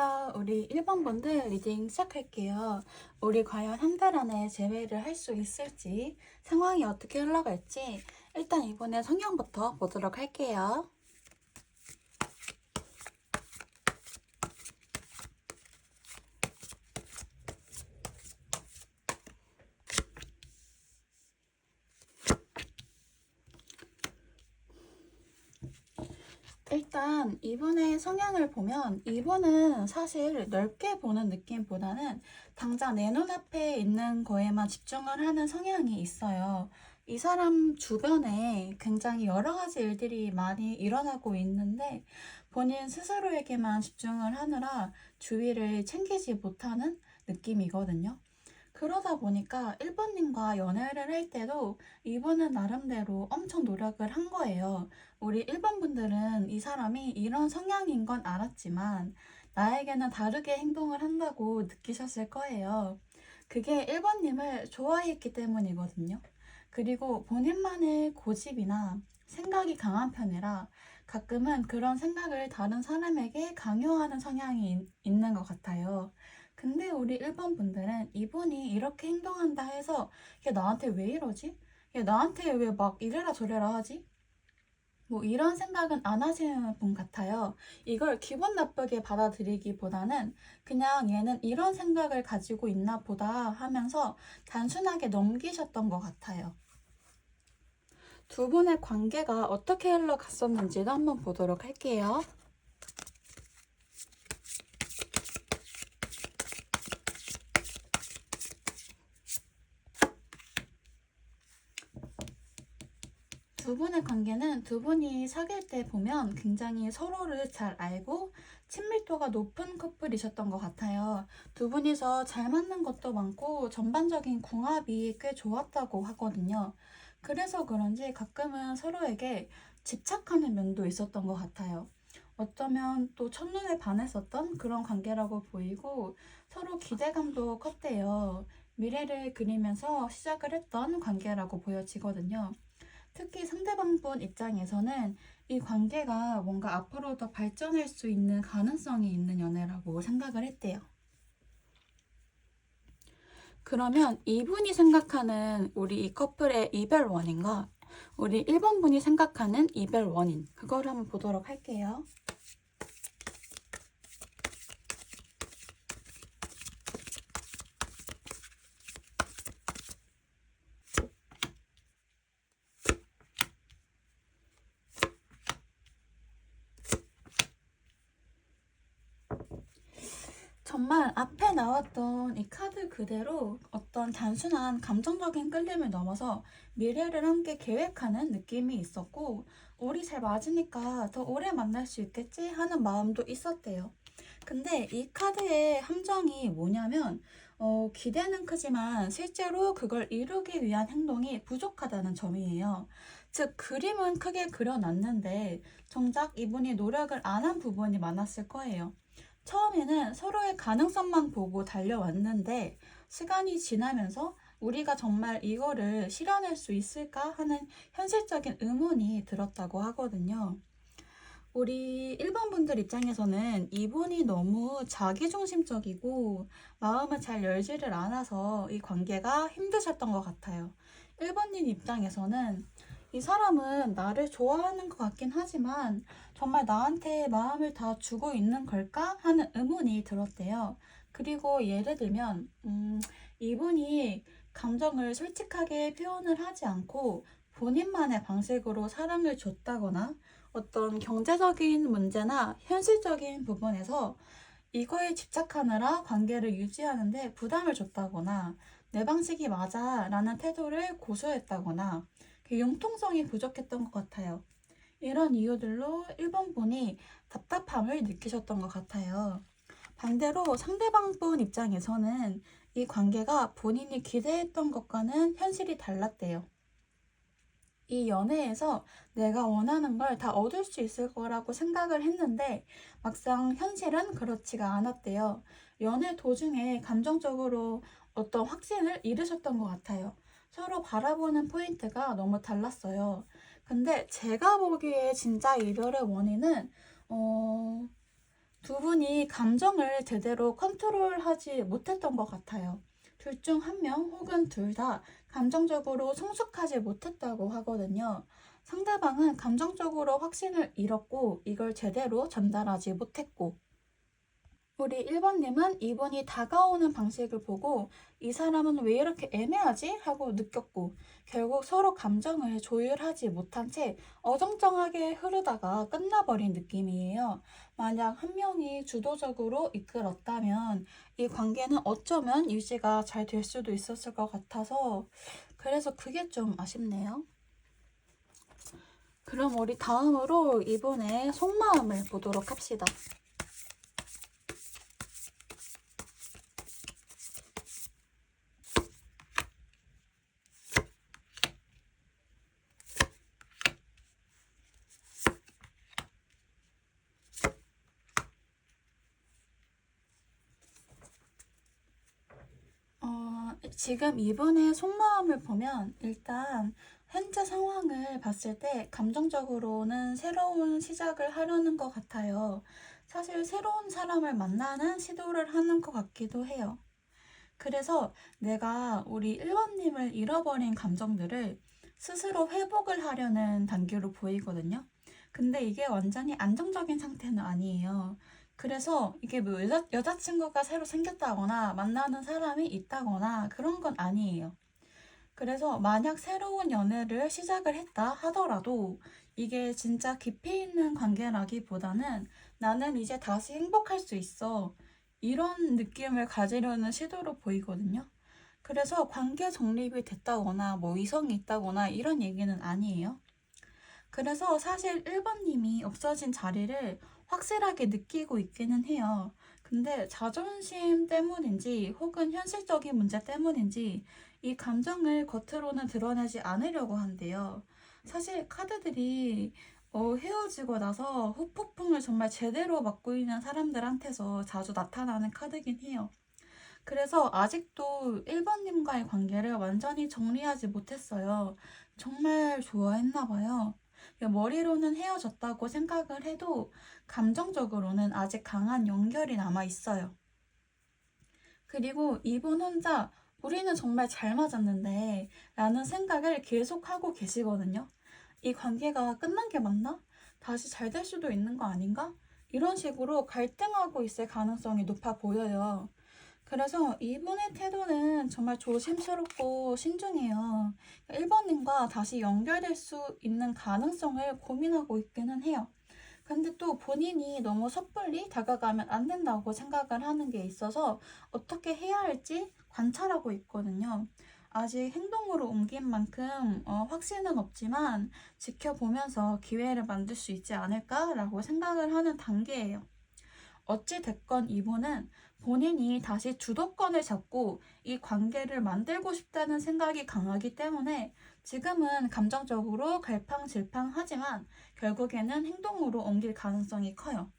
안녕하세요. 우리 1번 분들 리딩 시작할게요. 우리 과연 한 달 안에 재회를 할 수 있을지, 상황이 어떻게 흘러갈지 일단 이번에 성향부터 보도록 할게요. 일단 이분의 성향을 보면 이분은 사실 넓게 보는 느낌보다는 당장 내 눈앞에 있는 거에만 집중을 하는 성향이 있어요. 이 사람 주변에 굉장히 여러 가지 일들이 많이 일어나고 있는데 본인 스스로에게만 집중을 하느라 주위를 챙기지 못하는 느낌이거든요. 그러다 보니까 1번님과 연애를 할 때도 이분은 나름대로 엄청 노력을 한 거예요. 우리 1번 분들은 이 사람이 이런 성향인 건 알았지만 나에게는 다르게 행동을 한다고 느끼셨을 거예요. 그게 1번님을 좋아했기 때문이거든요. 그리고 본인만의 고집이나 생각이 강한 편이라 가끔은 그런 생각을 다른 사람에게 강요하는 성향이 있는 것 같아요. 근데 우리 1번 분들은 이분이 이렇게 행동한다 해서 얘 나한테 왜 이러지? 얘 나한테 왜 막 이래라 저래라 하지? 뭐 이런 생각은 안 하시는 분 같아요. 이걸 기분 나쁘게 받아들이기보다는 그냥 얘는 이런 생각을 가지고 있나 보다 하면서 단순하게 넘기셨던 것 같아요. 두 분의 관계가 어떻게 흘러갔었는지도 한번 보도록 할게요. 두 분의 관계는 두 분이 사귈 때 보면 굉장히 서로를 잘 알고 친밀도가 높은 커플이셨던 것 같아요. 두 분이서 잘 맞는 것도 많고 전반적인 궁합이 꽤 좋았다고 하거든요. 그래서 그런지 가끔은 서로에게 집착하는 면도 있었던 것 같아요. 어쩌면 또 첫눈에 반했었던 그런 관계라고 보이고 서로 기대감도 컸대요. 미래를 그리면서 시작을 했던 관계라고 보여지거든요. 특히 상대방분 입장에서는 이 관계가 뭔가 앞으로 더 발전할 수 있는 가능성이 있는 연애라고 생각을 했대요. 그러면 이분이 생각하는 우리 이 커플의 이별 원인과 우리 1번 분이 생각하는 이별 원인, 그거를 한번 보도록 할게요. 정말 앞에 나왔던 이 카드 그대로 어떤 단순한 감정적인 끌림을 넘어서 미래를 함께 계획하는 느낌이 있었고, 우리 잘 맞으니까 더 오래 만날 수 있겠지 하는 마음도 있었대요. 근데 이 카드의 함정이 뭐냐면, 기대는 크지만 실제로 그걸 이루기 위한 행동이 부족하다는 점이에요. 즉, 그림은 크게 그려놨는데 정작 이분이 노력을 안 한 부분이 많았을 거예요. 처음에는 서로의 가능성만 보고 달려왔는데 시간이 지나면서 우리가 정말 이거를 실현할 수 있을까 하는 현실적인 의문이 들었다고 하거든요. 우리 1번 분들 입장에서는 이분이 너무 자기중심적이고 마음을 잘 열지를 않아서 이 관계가 힘드셨던 것 같아요. 1번님 입장에서는 이 사람은 나를 좋아하는 것 같긴 하지만 정말 나한테 마음을 다 주고 있는 걸까 하는 의문이 들었대요. 그리고 예를 들면 이분이 감정을 솔직하게 표현을 하지 않고 본인만의 방식으로 사랑을 줬다거나 어떤 경제적인 문제나 현실적인 부분에서 이거에 집착하느라 관계를 유지하는데 부담을 줬다거나 내 방식이 맞아 라는 태도를 고수했다거나 융통성이 부족했던 것 같아요. 이런 이유들로 1번 분이 답답함을 느끼셨던 것 같아요. 반대로 상대방 분 입장에서는 이 관계가 본인이 기대했던 것과는 현실이 달랐대요. 이 연애에서 내가 원하는 걸 다 얻을 수 있을 거라고 생각을 했는데 막상 현실은 그렇지가 않았대요. 연애 도중에 감정적으로 어떤 확신을 잃으셨던 것 같아요. 서로 바라보는 포인트가 너무 달랐어요. 근데 제가 보기에 진짜 이별의 원인은 두 분이 감정을 제대로 컨트롤하지 못했던 것 같아요. 둘 중 한 명 혹은 둘 다 감정적으로 성숙하지 못했다고 하거든요. 상대방은 감정적으로 확신을 잃었고 이걸 제대로 전달하지 못했고, 우리 1번님은 이분이 다가오는 방식을 보고 이 사람은 왜 이렇게 애매하지? 하고 느꼈고, 결국 서로 감정을 조율하지 못한 채 어정쩡하게 흐르다가 끝나버린 느낌이에요. 만약 한 명이 주도적으로 이끌었다면 이 관계는 어쩌면 유지가 잘 될 수도 있었을 것 같아서, 그래서 그게 좀 아쉽네요. 그럼 우리 다음으로 이분의 속마음을 보도록 합시다. 지금 이분의 속마음을 보면 일단 현재 상황을 봤을 때 감정적으로는 새로운 시작을 하려는 것 같아요. 사실 새로운 사람을 만나는 시도를 하는 것 같기도 해요. 그래서 내가 우리 1번님을 잃어버린 감정들을 스스로 회복을 하려는 단계로 보이거든요. 근데 이게 완전히 안정적인 상태는 아니에요. 그래서 이게 뭐 여자친구가 새로 생겼다거나 만나는 사람이 있다거나 그런 건 아니에요. 그래서 만약 새로운 연애를 시작을 했다 하더라도 이게 진짜 깊이 있는 관계라기보다는 나는 이제 다시 행복할 수 있어, 이런 느낌을 가지려는 시도로 보이거든요. 그래서 관계 정립이 됐다거나 뭐 이성이 있다거나 이런 얘기는 아니에요. 그래서 사실 1번님이 없어진 자리를 확실하게 느끼고 있기는 해요. 근데 자존심 때문인지 혹은 현실적인 문제 때문인지 이 감정을 겉으로는 드러내지 않으려고 한대요. 사실 카드들이 헤어지고 나서 후폭풍을 정말 제대로 맞고 있는 사람들한테서 자주 나타나는 카드긴 해요. 그래서 아직도 1번님과의 관계를 완전히 정리하지 못했어요. 정말 좋아했나 봐요. 머리로는 헤어졌다고 생각을 해도 감정적으로는 아직 강한 연결이 남아 있어요. 그리고 이분 혼자 우리는 정말 잘 맞았는데 라는 생각을 계속하고 계시거든요. 이 관계가 끝난 게 맞나? 다시 잘 될 수도 있는 거 아닌가? 이런 식으로 갈등하고 있을 가능성이 높아 보여요. 그래서 이분의 태도는 정말 조심스럽고 신중해요. 1번님과 다시 연결될 수 있는 가능성을 고민하고 있기는 해요. 근데 또 본인이 너무 섣불리 다가가면 안 된다고 생각을 하는 게 있어서 어떻게 해야 할지 관찰하고 있거든요. 아직 행동으로 옮긴 만큼 확신은 없지만 지켜보면서 기회를 만들 수 있지 않을까라고 생각을 하는 단계예요. 어찌됐건 이분은 본인이 다시 주도권을 잡고 이 관계를 만들고 싶다는 생각이 강하기 때문에 지금은 감정적으로 갈팡질팡하지만 결국에는 행동으로 옮길 가능성이 커요.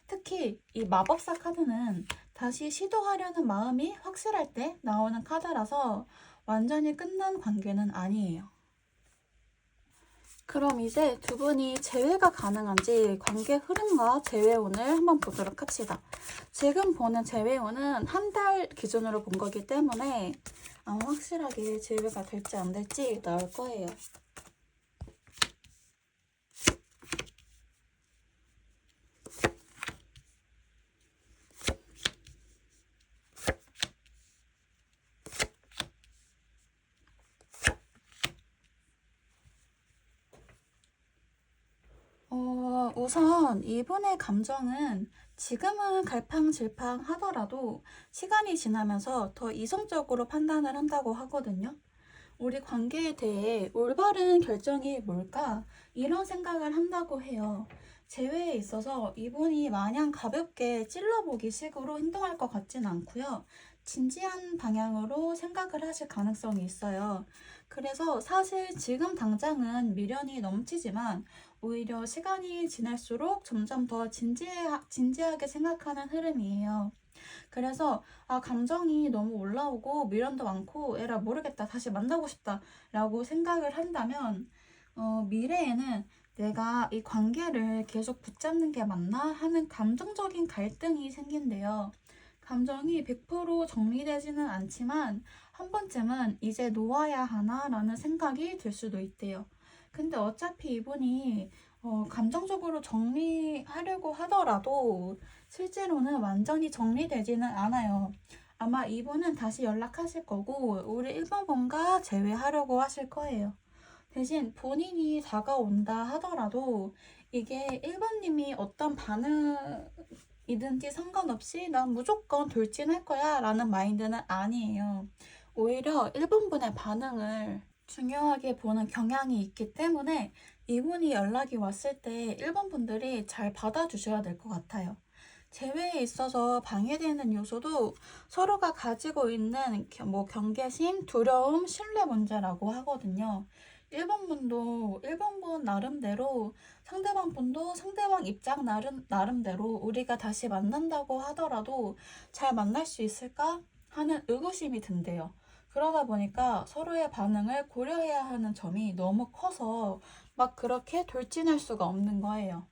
특히 이 마법사 카드는 다시 시도하려는 마음이 확실할 때 나오는 카드라서 완전히 끝난 관계는 아니에요. 그럼 이제 두 분이 재회가 가능한지 관계 흐름과 재회운을 한번 보도록 합시다. 지금 보는 재회운은 한 달 기준으로 본 거기 때문에 아마 확실하게 재회가 될지 안 될지 나올 거예요. 우선 이분의 감정은 지금은 갈팡질팡 하더라도 시간이 지나면서 더 이성적으로 판단을 한다고 하거든요. 우리 관계에 대해 올바른 결정이 뭘까? 이런 생각을 한다고 해요. 재회에 있어서 이분이 마냥 가볍게 찔러보기 식으로 행동할 것 같진 않고요. 진지한 방향으로 생각을 하실 가능성이 있어요. 그래서 사실 지금 당장은 미련이 넘치지만 오히려 시간이 지날수록 점점 더 진지하게 생각하는 흐름이에요. 그래서 감정이 너무 올라오고 미련도 많고 에라 모르겠다 다시 만나고 싶다 라고 생각을 한다면 미래에는 내가 이 관계를 계속 붙잡는 게 맞나 하는 감정적인 갈등이 생긴대요. 감정이 100% 정리되지는 않지만 한 번쯤은 이제 놓아야 하나 라는 생각이 들 수도 있대요. 근데 어차피 이분이 감정적으로 정리하려고 하더라도 실제로는 완전히 정리되지는 않아요. 아마 이분은 다시 연락하실 거고 우리 1번 분과 재회하려고 하실 거예요. 대신 본인이 다가온다 하더라도 이게 1번님이 어떤 반응이든지 상관없이 난 무조건 돌진할 거야 라는 마인드는 아니에요. 오히려 1번분의 반응을 중요하게 보는 경향이 있기 때문에 이분이 연락이 왔을 때 1번분들이 잘 받아주셔야 될 것 같아요. 재회에 있어서 방해되는 요소도 서로가 가지고 있는 경계심, 두려움, 신뢰 문제라고 하거든요. 1번 분도 1번 분 나름대로 상대방 분도 상대방 입장 나름대로 우리가 다시 만난다고 하더라도 잘 만날 수 있을까 하는 의구심이 든대요. 그러다 보니까 서로의 반응을 고려해야 하는 점이 너무 커서 막 그렇게 돌진할 수가 없는 거예요.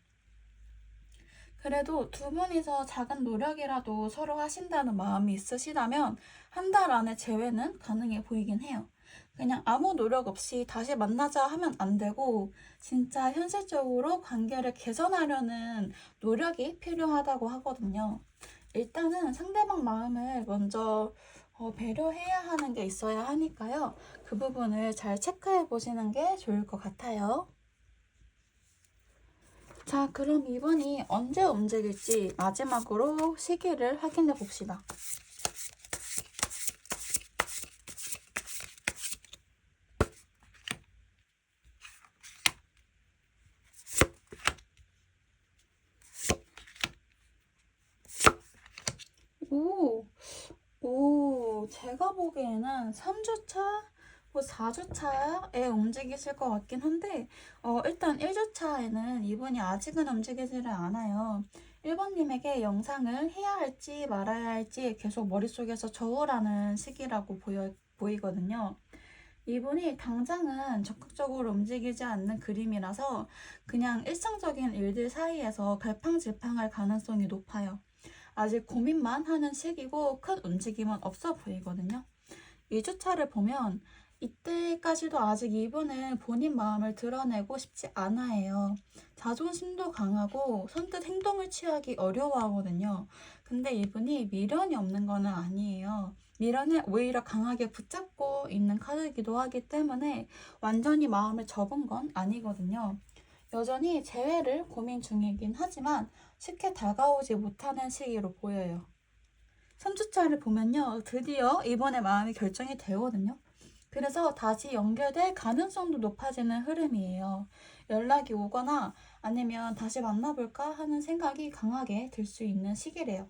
그래도 두 분이서 작은 노력이라도 서로 하신다는 마음이 있으시다면 한 달 안에 재회는 가능해 보이긴 해요. 그냥 아무 노력 없이 다시 만나자 하면 안 되고 진짜 현실적으로 관계를 개선하려는 노력이 필요하다고 하거든요. 일단은 상대방 마음을 먼저 배려해야 하는 게 있어야 하니까요. 그 부분을 잘 체크해 보시는 게 좋을 것 같아요. 자, 그럼 이번이 언제 움직일지 마지막으로 시기를 확인해 봅시다. 제가 보기에는 3주차, 4주차에 움직이실 것 같긴 한데, 일단 1주차에는 이분이 아직은 움직이지를 않아요. 1번님에게 영상을 해야 할지 말아야 할지 계속 머릿속에서 저울하는 시기라고 보이거든요. 이분이 당장은 적극적으로 움직이지 않는 그림이라서 그냥 일상적인 일들 사이에서 갈팡질팡할 가능성이 높아요. 아직 고민만 하는 시기고 큰 움직임은 없어 보이거든요. 2주차를 보면 이때까지도 아직 이분은 본인 마음을 드러내고 싶지 않아 해요. 자존심도 강하고 선뜻 행동을 취하기 어려워하거든요. 근데 이분이 미련이 없는 거는 아니에요. 미련을 오히려 강하게 붙잡고 있는 카드이기도 하기 때문에 완전히 마음을 접은 건 아니거든요. 여전히 재회를 고민 중이긴 하지만 쉽게 다가오지 못하는 시기로 보여요. 3주차를 보면요. 드디어 이번에 마음이 결정이 되거든요. 그래서 다시 연결될 가능성도 높아지는 흐름이에요. 연락이 오거나 아니면 다시 만나볼까 하는 생각이 강하게 들 수 있는 시기래요.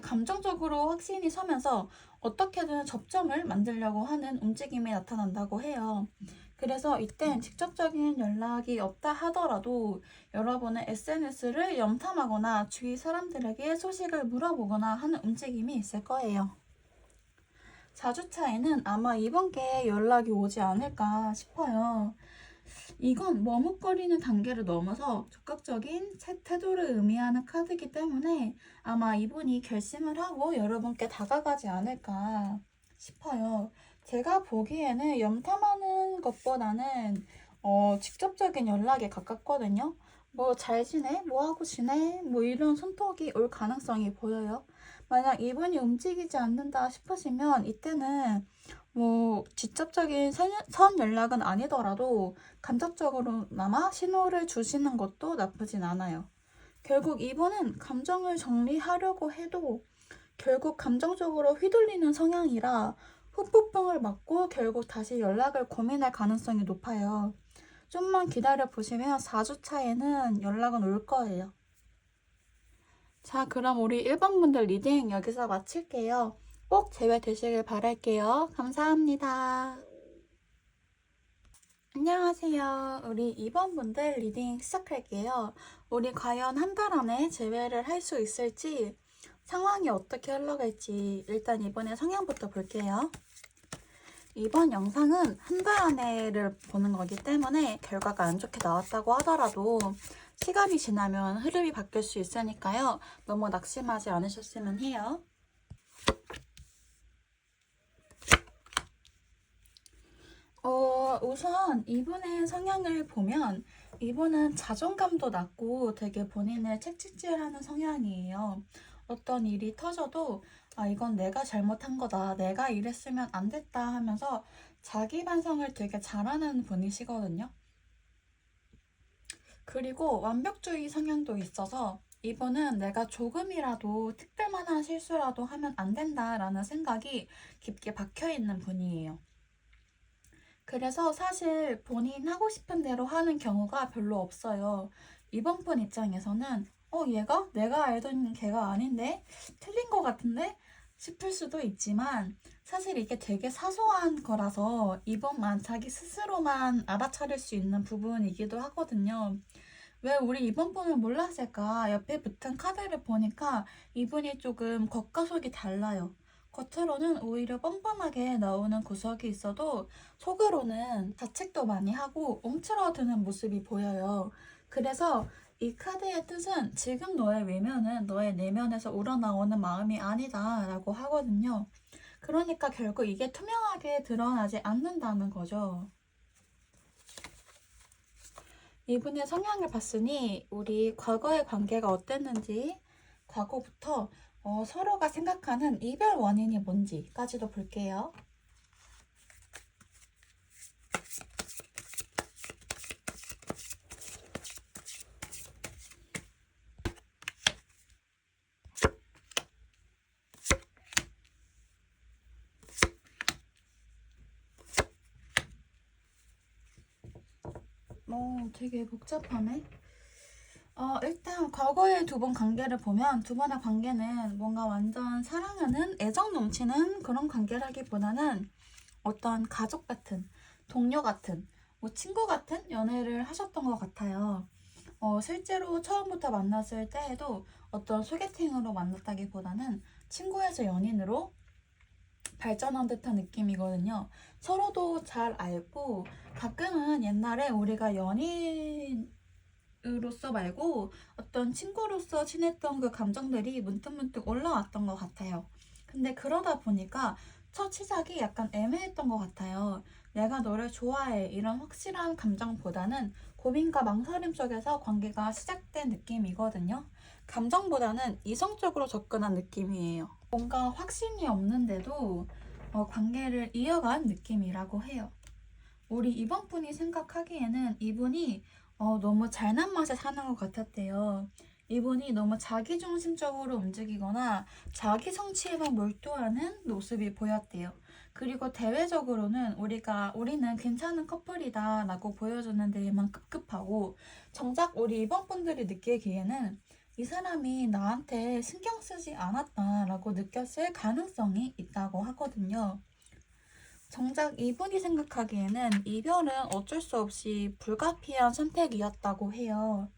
감정적으로 확신이 서면서 어떻게든 접점을 만들려고 하는 움직임이 나타난다고 해요. 그래서 이땐 직접적인 연락이 없다 하더라도 여러분의 SNS를 염탐하거나 주위 사람들에게 소식을 물어보거나 하는 움직임이 있을 거예요. 4주차에는 아마 이번 게 연락이 오지 않을까 싶어요. 이건 머뭇거리는 단계를 넘어서 적극적인 태도를 의미하는 카드이기 때문에 아마 이분이 결심을 하고 여러분께 다가가지 않을까 싶어요. 제가 보기에는 염탐하는 것보다는 직접적인 연락에 가깝거든요. 뭐 잘 지내? 뭐 하고 지내? 뭐 이런 손톡이 올 가능성이 보여요. 만약 이분이 움직이지 않는다 싶으시면 이때는 뭐 직접적인 선 연락은 아니더라도 간접적으로나마 신호를 주시는 것도 나쁘진 않아요. 결국 이분은 감정을 정리하려고 해도 결국 감정적으로 휘둘리는 성향이라 후폭풍을 맞고 결국 다시 연락을 고민할 가능성이 높아요. 좀만 기다려 보시면 4주차에는 연락은 올 거예요. 자, 그럼 우리 1번 분들 리딩 여기서 마칠게요. 꼭 제외되시길 바랄게요. 감사합니다. 안녕하세요. 우리 2번 분들 리딩 시작할게요. 우리 과연 한 달 안에 재회를 할 수 있을지, 상황이 어떻게 흘러갈지 일단 이번에 성향부터 볼게요. 이번 영상은 한 달 안에를 보는 거기 때문에 결과가 안 좋게 나왔다고 하더라도 시간이 지나면 흐름이 바뀔 수 있으니까요. 너무 낙심하지 않으셨으면 해요. 우선 이분의 성향을 보면 이분은 자존감도 낮고 되게 본인을 채찍질하는 성향이에요. 어떤 일이 터져도 이건 내가 잘못한 거다. 내가 이랬으면 안 됐다 하면서 자기 반성을 되게 잘하는 분이시거든요. 그리고 완벽주의 성향도 있어서 이분은 내가 조금이라도 특별만한 실수라도 하면 안 된다라는 생각이 깊게 박혀있는 분이에요. 그래서 사실 본인 하고 싶은 대로 하는 경우가 별로 없어요. 이번 분 입장에서는 얘가 내가 알던 걔가 아닌데 틀린 것 같은데 싶을 수도 있지만 사실 이게 되게 사소한 거라서 이번만 자기 스스로만 알아차릴 수 있는 부분이기도 하거든요. 왜 우리 이번 분을 몰랐을까? 옆에 붙은 카드를 보니까 이분이 조금 겉과 속이 달라요. 겉으로는 오히려 뻔뻔하게 나오는 구석이 있어도 속으로는 자책도 많이 하고 움츠러드는 모습이 보여요. 그래서 이 카드의 뜻은 지금 너의 외면은 너의 내면에서 우러나오는 마음이 아니다 라고 하거든요. 그러니까 결국 이게 투명하게 드러나지 않는다는 거죠. 이분의 성향을 봤으니 우리 과거의 관계가 어땠는지 과거부터 서로가 생각하는 이별 원인이 뭔지까지도 볼게요. 되게 복잡하네. 일단 과거의 두 번 관계를 보면 두 번의 관계는 뭔가 완전 사랑하는 애정 넘치는 그런 관계라기보다는 어떤 가족 같은, 동료 같은, 뭐 친구 같은 연애를 하셨던 것 같아요. 실제로 처음부터 만났을 때에도 어떤 소개팅으로 만났다기보다는 친구에서 연인으로 발전한 듯한 느낌이거든요. 서로도 잘 알고 가끔은 옛날에 우리가 연인으로서 말고 어떤 친구로서 친했던 그 감정들이 문득문득 올라왔던 것 같아요. 근데 그러다 보니까 첫 시작이 약간 애매했던 것 같아요. 내가 너를 좋아해 이런 확실한 감정보다는 고민과 망설임 속에서 관계가 시작된 느낌이거든요. 감정보다는 이성적으로 접근한 느낌이에요. 뭔가 확신이 없는데도 관계를 이어간 느낌이라고 해요. 우리 이번 분이 생각하기에는 이분이 너무 잘난 맛에 사는 것 같았대요. 이분이 너무 자기중심적으로 움직이거나 자기 성취에만 몰두하는 모습이 보였대요. 그리고 대외적으로는 우리는 괜찮은 커플이다 라고 보여주는 데에만 급급하고 정작 우리 이번 분들이 느끼기에는 이 사람이 나한테 신경 쓰지 않았다 라고 느꼈을 가능성이 있다고 하거든요. 정작 이분이 생각하기에는 이별은 어쩔 수 없이 불가피한 선택이었다고 해요.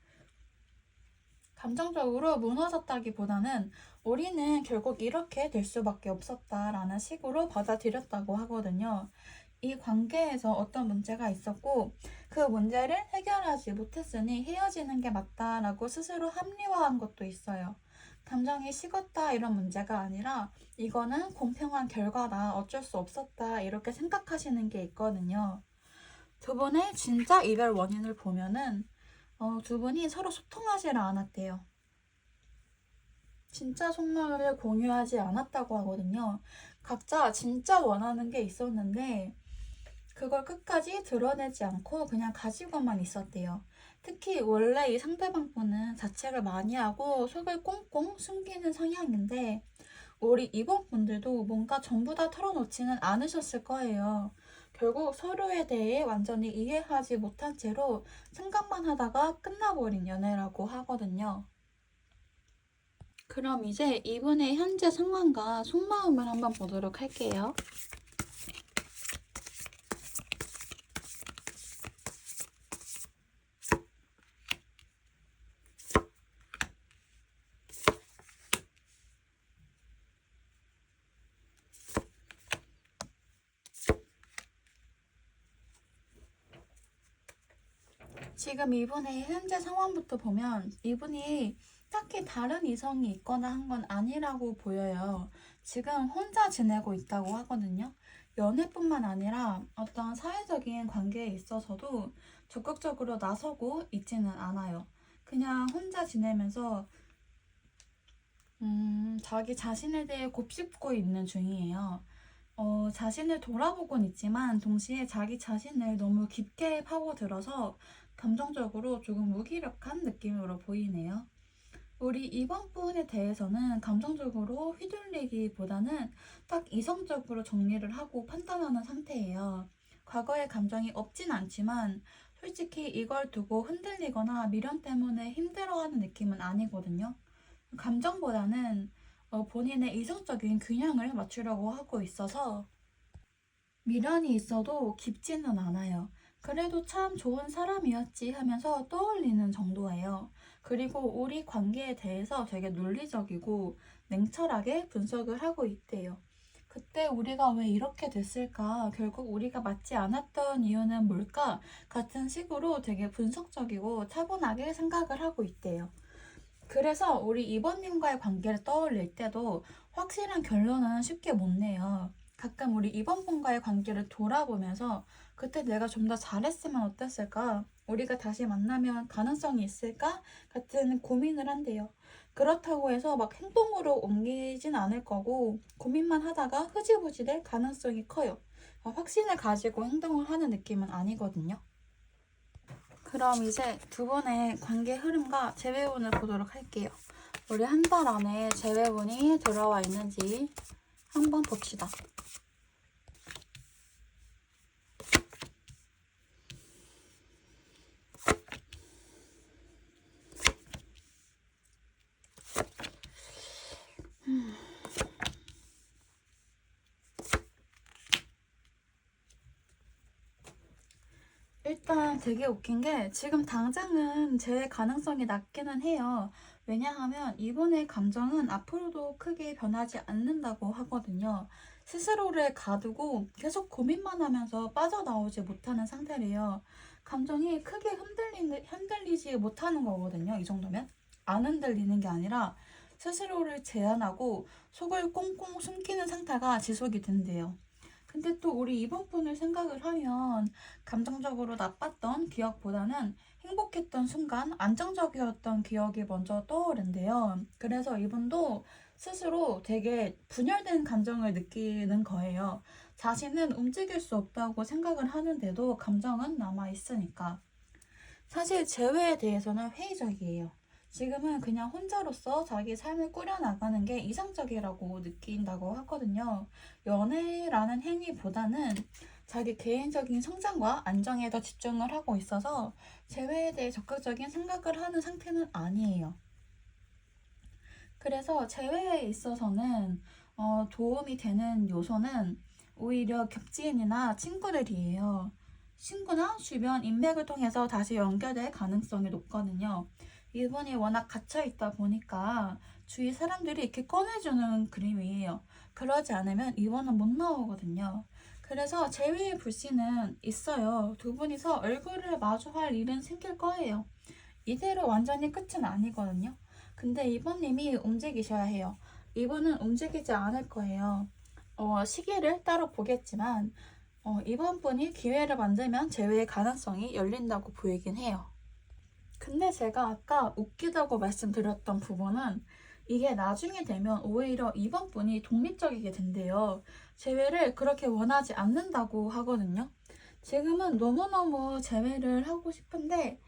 감정적으로 무너졌다기보다는 우리는 결국 이렇게 될 수밖에 없었다라는 식으로 받아들였다고 하거든요. 이 관계에서 어떤 문제가 있었고 그 문제를 해결하지 못했으니 헤어지는 게 맞다라고 스스로 합리화한 것도 있어요. 감정이 식었다 이런 문제가 아니라 이거는 공평한 결과다, 어쩔 수 없었다 이렇게 생각하시는 게 있거든요. 두 분의 진짜 이별 원인을 보면은 두 분이 서로 소통하지를 않았대요. 진짜 속마음을 공유하지 않았다고 하거든요. 각자 진짜 원하는 게 있었는데 그걸 끝까지 드러내지 않고 그냥 가지고만 있었대요. 특히 원래 이 상대방 분은 자책을 많이 하고 속을 꽁꽁 숨기는 성향인데 우리 이번 분들도 뭔가 전부 다 털어놓지는 않으셨을 거예요. 결국 서로에 대해 완전히 이해하지 못한 채로 생각만 하다가 끝나버린 연애라고 하거든요. 그럼 이제 이분의 현재 상황과 속마음을 한번 보도록 할게요. 지금 이분의 현재 상황부터 보면 이분이 딱히 다른 이성이 있거나 한 건 아니라고 보여요. 지금 혼자 지내고 있다고 하거든요. 연애뿐만 아니라 어떤 사회적인 관계에 있어서도 적극적으로 나서고 있지는 않아요. 그냥 혼자 지내면서 자기 자신에 대해 곱씹고 있는 중이에요. 자신을 돌아보곤 있지만 동시에 자기 자신을 너무 깊게 파고들어서 감정적으로 조금 무기력한 느낌으로 보이네요. 우리 이번 분에 대해서는 감정적으로 휘둘리기보다는 딱 이성적으로 정리를 하고 판단하는 상태예요. 과거의 감정이 없진 않지만 솔직히 이걸 두고 흔들리거나 미련 때문에 힘들어하는 느낌은 아니거든요. 감정보다는 본인의 이성적인 균형을 맞추려고 하고 있어서 미련이 있어도 깊지는 않아요. 그래도 참 좋은 사람이었지 하면서 떠올리는 정도예요. 그리고 우리 관계에 대해서 되게 논리적이고 냉철하게 분석을 하고 있대요. 그때 우리가 왜 이렇게 됐을까? 결국 우리가 맞지 않았던 이유는 뭘까? 같은 식으로 되게 분석적이고 차분하게 생각을 하고 있대요. 그래서 우리 이번님과의 관계를 떠올릴 때도 확실한 결론은 쉽게 못 내요. 가끔 우리 이번분과의 관계를 돌아보면서 그때 내가 좀 더 잘했으면 어땠을까? 우리가 다시 만나면 가능성이 있을까? 같은 고민을 한대요. 그렇다고 해서 막 행동으로 옮기진 않을 거고 고민만 하다가 흐지부지 될 가능성이 커요. 확신을 가지고 행동을 하는 느낌은 아니거든요. 그럼 이제 두 분의 관계 흐름과 재회운을 보도록 할게요. 우리 한 달 안에 재회운이 들어와 있는지 한번 봅시다. 일단 되게 웃긴 게 지금 당장은 재회 가능성이 낮기는 해요. 왜냐하면 이분의 감정은 앞으로도 크게 변하지 않는다고 하거든요. 스스로를 가두고 계속 고민만 하면서 빠져나오지 못하는 상태래요. 감정이 크게 흔들리지 못하는 거거든요. 이 정도면. 안 흔들리는 게 아니라 스스로를 제한하고 속을 꽁꽁 숨기는 상태가 지속이 된대요. 근데 또 우리 이번 분을 생각을 하면 감정적으로 나빴던 기억보다는 행복했던 순간, 안정적이었던 기억이 먼저 떠오른대요. 그래서 이분도 스스로 되게 분열된 감정을 느끼는 거예요. 자신은 움직일 수 없다고 생각을 하는데도 감정은 남아있으니까. 사실 재회에 대해서는 회의적이에요. 지금은 그냥 혼자로서 자기 삶을 꾸려나가는 게 이상적이라고 느낀다고 하거든요. 연애라는 행위보다는 자기 개인적인 성장과 안정에 더 집중을 하고 있어서 재회에 대해 적극적인 생각을 하는 상태는 아니에요. 그래서 재회에 있어서는 도움이 되는 요소는 오히려 겹지인이나 친구들이에요. 친구나 주변 인맥을 통해서 다시 연결될 가능성이 높거든요. 이분이 워낙 갇혀있다 보니까 주위 사람들이 이렇게 꺼내주는 그림이에요. 그러지 않으면 이분은 못 나오거든요. 그래서 재회의 불씨는 있어요. 두 분이서 얼굴을 마주할 일은 생길 거예요. 이대로 완전히 끝은 아니거든요. 근데 이번님이 움직이셔야 해요. 이분은 움직이지 않을 거예요. 시기를 따로 보겠지만 이번 분이 기회를 만들면 재회의 가능성이 열린다고 보이긴 해요. 근데 제가 아까 웃기다고 말씀드렸던 부분은 이게 나중에 되면 오히려 이번 분이 독립적이게 된대요. 재회를 그렇게 원하지 않는다고 하거든요. 지금은 너무너무 재회를 하고 싶은데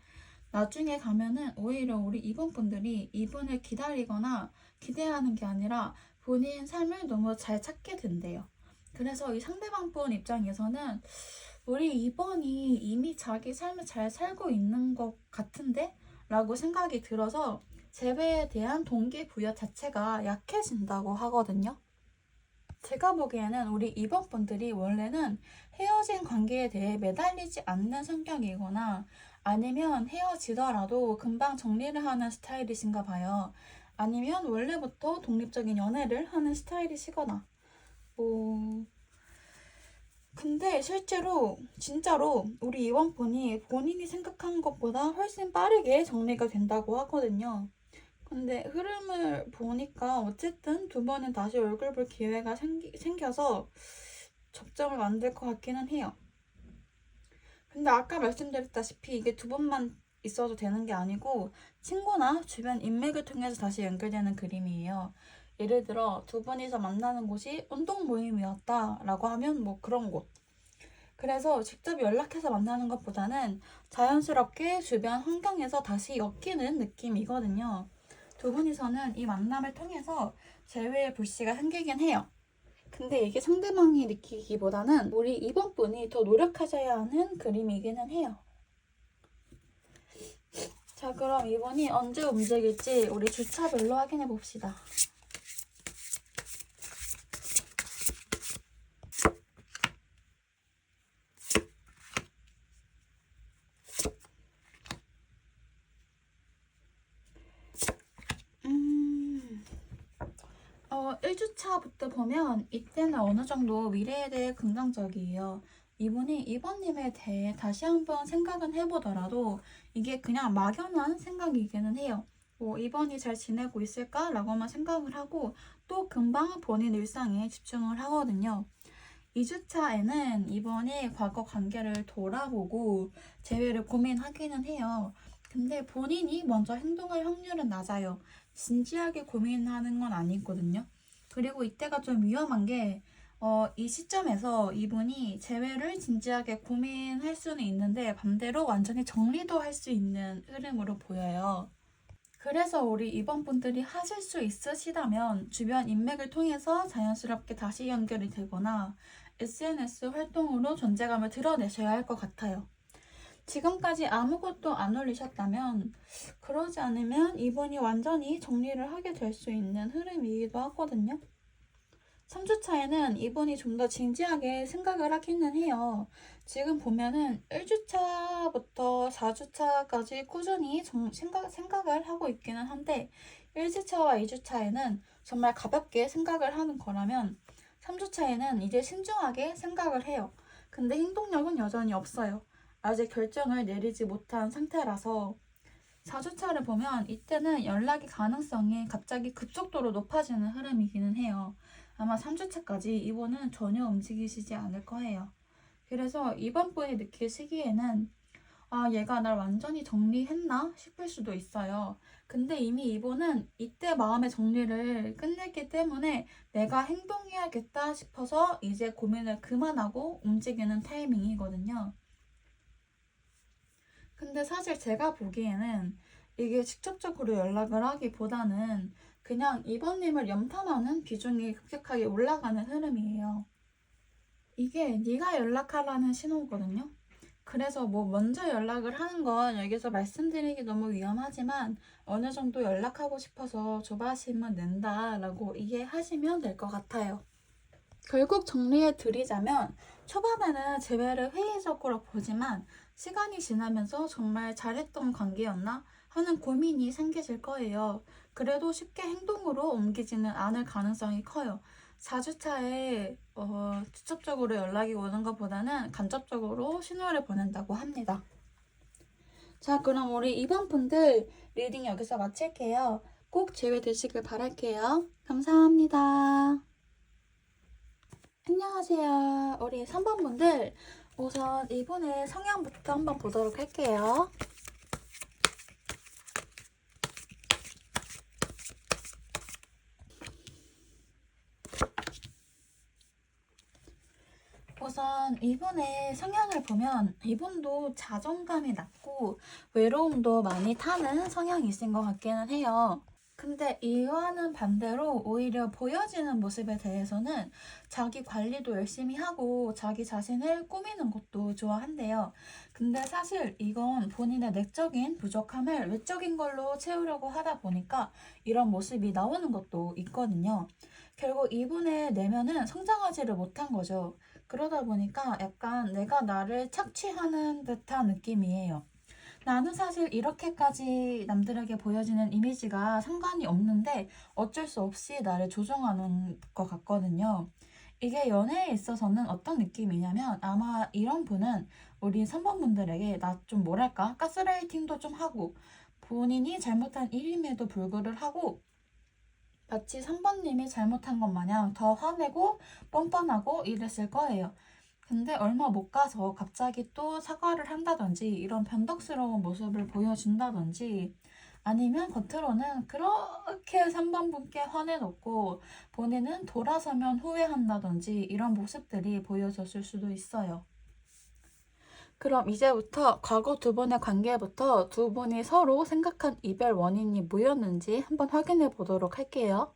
나중에 가면은 오히려 우리 이번 분들이 이분을 기다리거나 기대하는 게 아니라 본인 삶을 너무 잘 찾게 된대요. 그래서 이 상대방 분 입장에서는 우리 이번이 이미 자기 삶을 잘 살고 있는 것 같은데? 라고 생각이 들어서 재회에 대한 동기부여 자체가 약해진다고 하거든요. 제가 보기에는 우리 이번 분들이 원래는 헤어진 관계에 대해 매달리지 않는 성격이거나 아니면 헤어지더라도 금방 정리를 하는 스타일이신가 봐요. 아니면 원래부터 독립적인 연애를 하는 스타일이시거나 뭐 근데 실제로 진짜로 우리 이번분이 본인이 생각한 것보다 훨씬 빠르게 정리가 된다고 하거든요. 근데 흐름을 보니까 어쨌든 두 번은 다시 얼굴 볼 기회가 생겨서 접점을 만들 것 같기는 해요. 근데 아까 말씀드렸다시피 이게 두 번만 있어도 되는 게 아니고 친구나 주변 인맥을 통해서 다시 연결되는 그림이에요. 예를 들어 두 분이서 만나는 곳이 운동 모임이었다라고 하면 뭐 그런 곳. 그래서 직접 연락해서 만나는 것보다는 자연스럽게 주변 환경에서 다시 엮이는 느낌이거든요. 두 분이서는 이 만남을 통해서 재회의 불씨가 생기긴 해요. 근데 이게 상대방이 느끼기보다는 우리 이번 분이 더 노력하셔야 하는 그림이기는 해요. 자, 그럼 이번이 언제 움직일지 우리 주차별로 확인해 봅시다. 음, 1주차부터 보면 이때는 어느 정도 미래에 대해 긍정적이에요. 이분이 이번님에 대해 다시 한번 생각은 해보더라도 이게 그냥 막연한 생각이기는 해요. 뭐 이번이 잘 지내고 있을까라고만 생각을 하고 또 금방 본인 일상에 집중을 하거든요. 2주차에는 이번이 과거 관계를 돌아보고 재회를 고민하기는 해요. 근데 본인이 먼저 행동할 확률은 낮아요. 진지하게 고민하는 건 아니거든요. 그리고 이때가 좀 위험한 게, 이 시점에서 이분이 재회를 진지하게 고민할 수는 있는데 반대로 완전히 정리도 할 수 있는 흐름으로 보여요. 그래서 우리 이번 분들이 하실 수 있으시다면 주변 인맥을 통해서 자연스럽게 다시 연결이 되거나 SNS 활동으로 존재감을 드러내셔야 할 것 같아요. 지금까지 아무것도 안 올리셨다면 그러지 않으면 이분이 완전히 정리를 하게 될 수 있는 흐름이기도 하거든요. 3주차에는 이분이 좀 더 진지하게 생각을 하기는 해요. 지금 보면은 1주차부터 4주차까지 꾸준히 생각을 하고 있기는 한데 1주차와 2주차에는 정말 가볍게 생각을 하는 거라면 3주차에는 이제 신중하게 생각을 해요. 근데 행동력은 여전히 없어요. 아직 결정을 내리지 못한 상태라서 4주차를 보면 이때는 연락의 가능성이 갑자기 급속도로 높아지는 흐름이기는 해요. 아마 3주차까지 이분은 전혀 움직이시지 않을 거예요. 그래서 이번 분이 느낄 시기에는 얘가 날 완전히 정리했나 싶을 수도 있어요. 근데 이미 이분은 이때 마음의 정리를 끝냈기 때문에 내가 행동해야겠다 싶어서 이제 고민을 그만하고 움직이는 타이밍이거든요. 근데 사실 제가 보기에는 이게 직접적으로 연락을 하기보다는 그냥 이번님을 염탐하는 비중이 급격하게 올라가는 흐름이에요. 이게 네가 연락하라는 신호거든요. 그래서 뭐 먼저 연락을 하는 건 여기서 말씀드리기 너무 위험하지만 어느 정도 연락하고 싶어서 조바심은 낸다라고 이해하시면 될 것 같아요. 결국 정리해 드리자면 초반에는 재회를 회의적으로 보지만 시간이 지나면서 정말 잘했던 관계였나 하는 고민이 생기실 거예요. 그래도 쉽게 행동으로 옮기지는 않을 가능성이 커요. 4주차에 직접적으로 연락이 오는 것보다는 간접적으로 신호를 보낸다고 합니다. 자, 그럼 우리 이번 분들 리딩 여기서 마칠게요. 꼭 제외되시길 바랄게요. 감사합니다. 안녕하세요. 우리 3번 분들 우선 이분의 성향부터 한번 보도록 할게요. 우선 이분의 성향을 보면 이분도 자존감이 낮고 외로움도 많이 타는 성향이신 것 같기는 해요. 근데 이와는 반대로 오히려 보여지는 모습에 대해서는 자기 관리도 열심히 하고 자기 자신을 꾸미는 것도 좋아한대요. 근데 사실 이건 본인의 내적인 부족함을 외적인 걸로 채우려고 하다 보니까 이런 모습이 나오는 것도 있거든요. 결국 이분의 내면은 성장하지를 못한 거죠. 그러다 보니까 약간 내가 나를 착취하는 듯한 느낌이에요. 나는 사실 이렇게까지 남들에게 보여지는 이미지가 상관이 없는데 어쩔 수 없이 나를 조종하는 것 같거든요. 이게 연애에 있어서는 어떤 느낌이냐면 아마 이런 분은 우리 3번 분들에게 나 좀 뭐랄까 가스라이팅도 좀 하고 본인이 잘못한 일임에도 불구를 하고 마치 3번님이 잘못한 것 마냥 더 화내고 뻔뻔하고 이랬을 거예요. 근데 얼마 못 가서 갑자기 또 사과를 한다든지 이런 변덕스러운 모습을 보여준다든지 아니면 겉으로는 그렇게 3번 분께 화내놓고 본인은 돌아서면 후회한다든지 이런 모습들이 보여졌을 수도 있어요. 그럼 이제부터 과거 두 번의 관계부터 두 분이 서로 생각한 이별 원인이 뭐였는지 한번 확인해 보도록 할게요.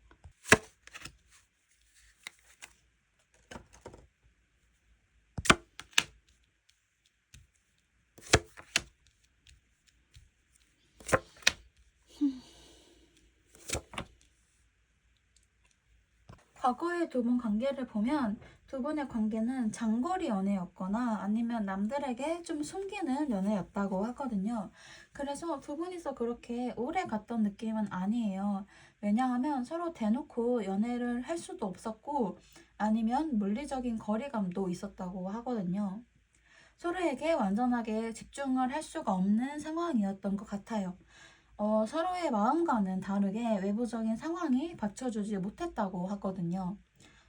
과거의 두 분 관계를 보면 두 분의 관계는 장거리 연애였거나 아니면 남들에게 좀 숨기는 연애였다고 하거든요. 그래서 두 분이서 그렇게 오래 갔던 느낌은 아니에요. 왜냐하면 서로 대놓고 연애를 할 수도 없었고 아니면 물리적인 거리감도 있었다고 하거든요. 서로에게 완전하게 집중을 할 수가 없는 상황이었던 것 같아요. 서로의 마음과는 다르게 외부적인 상황이 받쳐주지 못했다고 하거든요.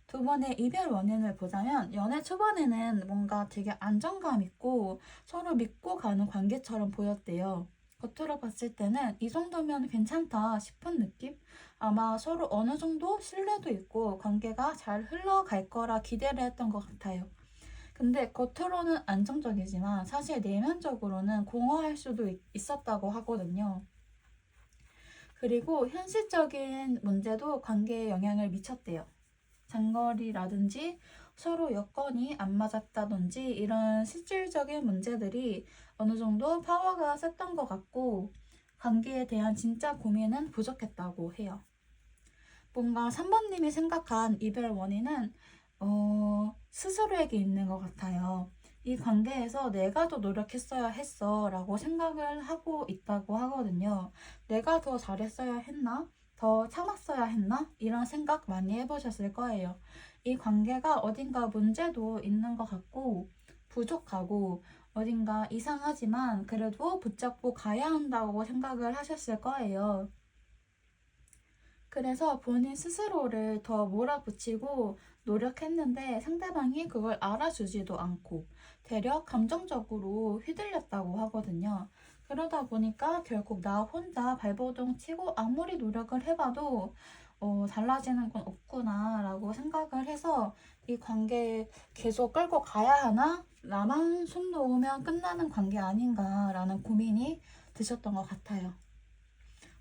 두 번의 이별 원인을 보자면 연애 초반에는 뭔가 되게 안정감 있고 서로 믿고 가는 관계처럼 보였대요. 겉으로 봤을 때는 이 정도면 괜찮다 싶은 느낌? 아마 서로 어느 정도 신뢰도 있고 관계가 잘 흘러갈 거라 기대를 했던 것 같아요. 근데 겉으로는 안정적이지만 사실 내면적으로는 공허할 수도 있었다고 하거든요. 그리고 현실적인 문제도 관계에 영향을 미쳤대요. 장거리라든지 서로 여건이 안 맞았다든지 이런 실질적인 문제들이 어느 정도 파워가 셌던 것 같고 관계에 대한 진짜 고민은 부족했다고 해요. 뭔가 3번님이 생각한 이별 원인은 스스로에게 있는 것 같아요. 이 관계에서 내가 더 노력했어야 했어 라고 생각을 하고 있다고 하거든요. 내가 더 잘했어야 했나? 더 참았어야 했나? 이런 생각 많이 해보셨을 거예요. 이 관계가 어딘가 문제도 있는 것 같고 부족하고 어딘가 이상하지만 그래도 붙잡고 가야 한다고 생각을 하셨을 거예요. 그래서 본인 스스로를 더 몰아붙이고 노력했는데 상대방이 그걸 알아주지도 않고 되려 감정적으로 휘둘렸다고 하거든요. 그러다 보니까 결국 나 혼자 발버둥 치고 아무리 노력을 해봐도 달라지는 건 없구나 라고 생각을 해서 이 관계 계속 끌고 가야 하나? 나만 손 놓으면 끝나는 관계 아닌가라는 고민이 드셨던 것 같아요.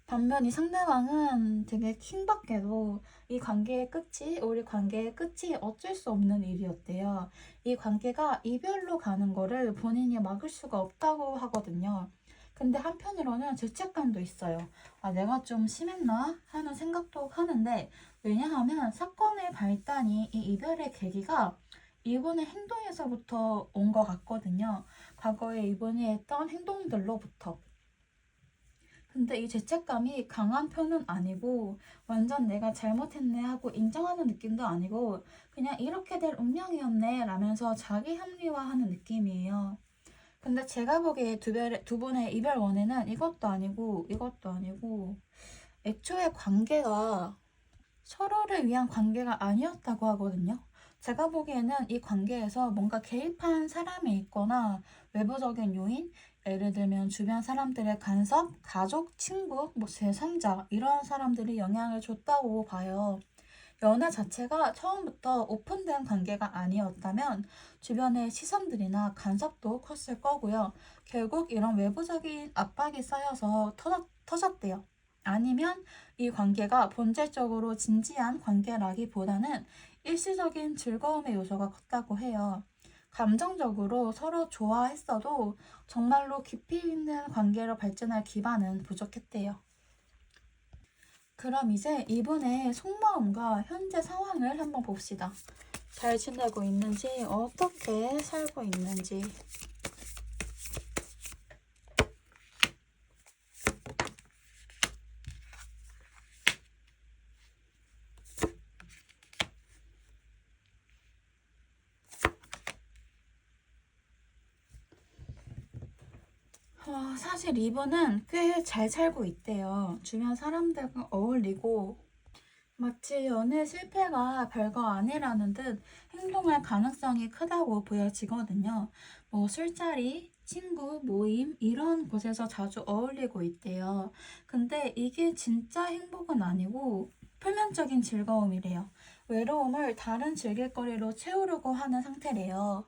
반면 이 상대방은 되게 킹받게도 이 관계의 끝이 우리 관계의 끝이 어쩔 수 없는 일이었대요. 이 관계가 이별로 가는 거를 본인이 막을 수가 없다고 하거든요. 근데 한편으로는 죄책감도 있어요. 아, 내가 좀 심했나 하는 생각도 하는데 왜냐하면 사건의 발단이 이 이별의 계기가 이분의 행동에서부터 온 것 같거든요. 과거에 이분이 했던 행동들로부터. 근데 이 죄책감이 강한 편은 아니고 완전 내가 잘못했네 하고 인정하는 느낌도 아니고 그냥 이렇게 될 운명이었네 라면서 자기 합리화하는 느낌이에요. 근데 제가 보기에 두 분의 이별 원인은 이것도 아니고 이것도 아니고 애초에 관계가 서로를 위한 관계가 아니었다고 하거든요. 제가 보기에는 이 관계에서 뭔가 개입한 사람이 있거나 외부적인 요인, 예를 들면 주변 사람들의 간섭, 가족, 친구, 뭐 제3자 이런 사람들이 영향을 줬다고 봐요. 연애 자체가 처음부터 오픈된 관계가 아니었다면 주변의 시선들이나 간섭도 컸을 거고요. 결국 이런 외부적인 압박이 쌓여서 터졌대요. 아니면 이 관계가 본질적으로 진지한 관계라기보다는 일시적인 즐거움의 요소가 컸다고 해요. 감정적으로 서로 좋아했어도 정말로 깊이 있는 관계로 발전할 기반은 부족했대요. 그럼 이제 이분의 속마음과 현재 상황을 한번 봅시다. 잘 지내고 있는지, 어떻게 살고 있는지. 사실 이분은 꽤 잘 살고 있대요. 주변 사람들과 어울리고 마치 연애 실패가 별거 아니라는 듯 행동할 가능성이 크다고 보여지거든요. 뭐 술자리, 친구, 모임 이런 곳에서 자주 어울리고 있대요. 근데 이게 진짜 행복은 아니고 표면적인 즐거움이래요. 외로움을 다른 즐길거리로 채우려고 하는 상태래요.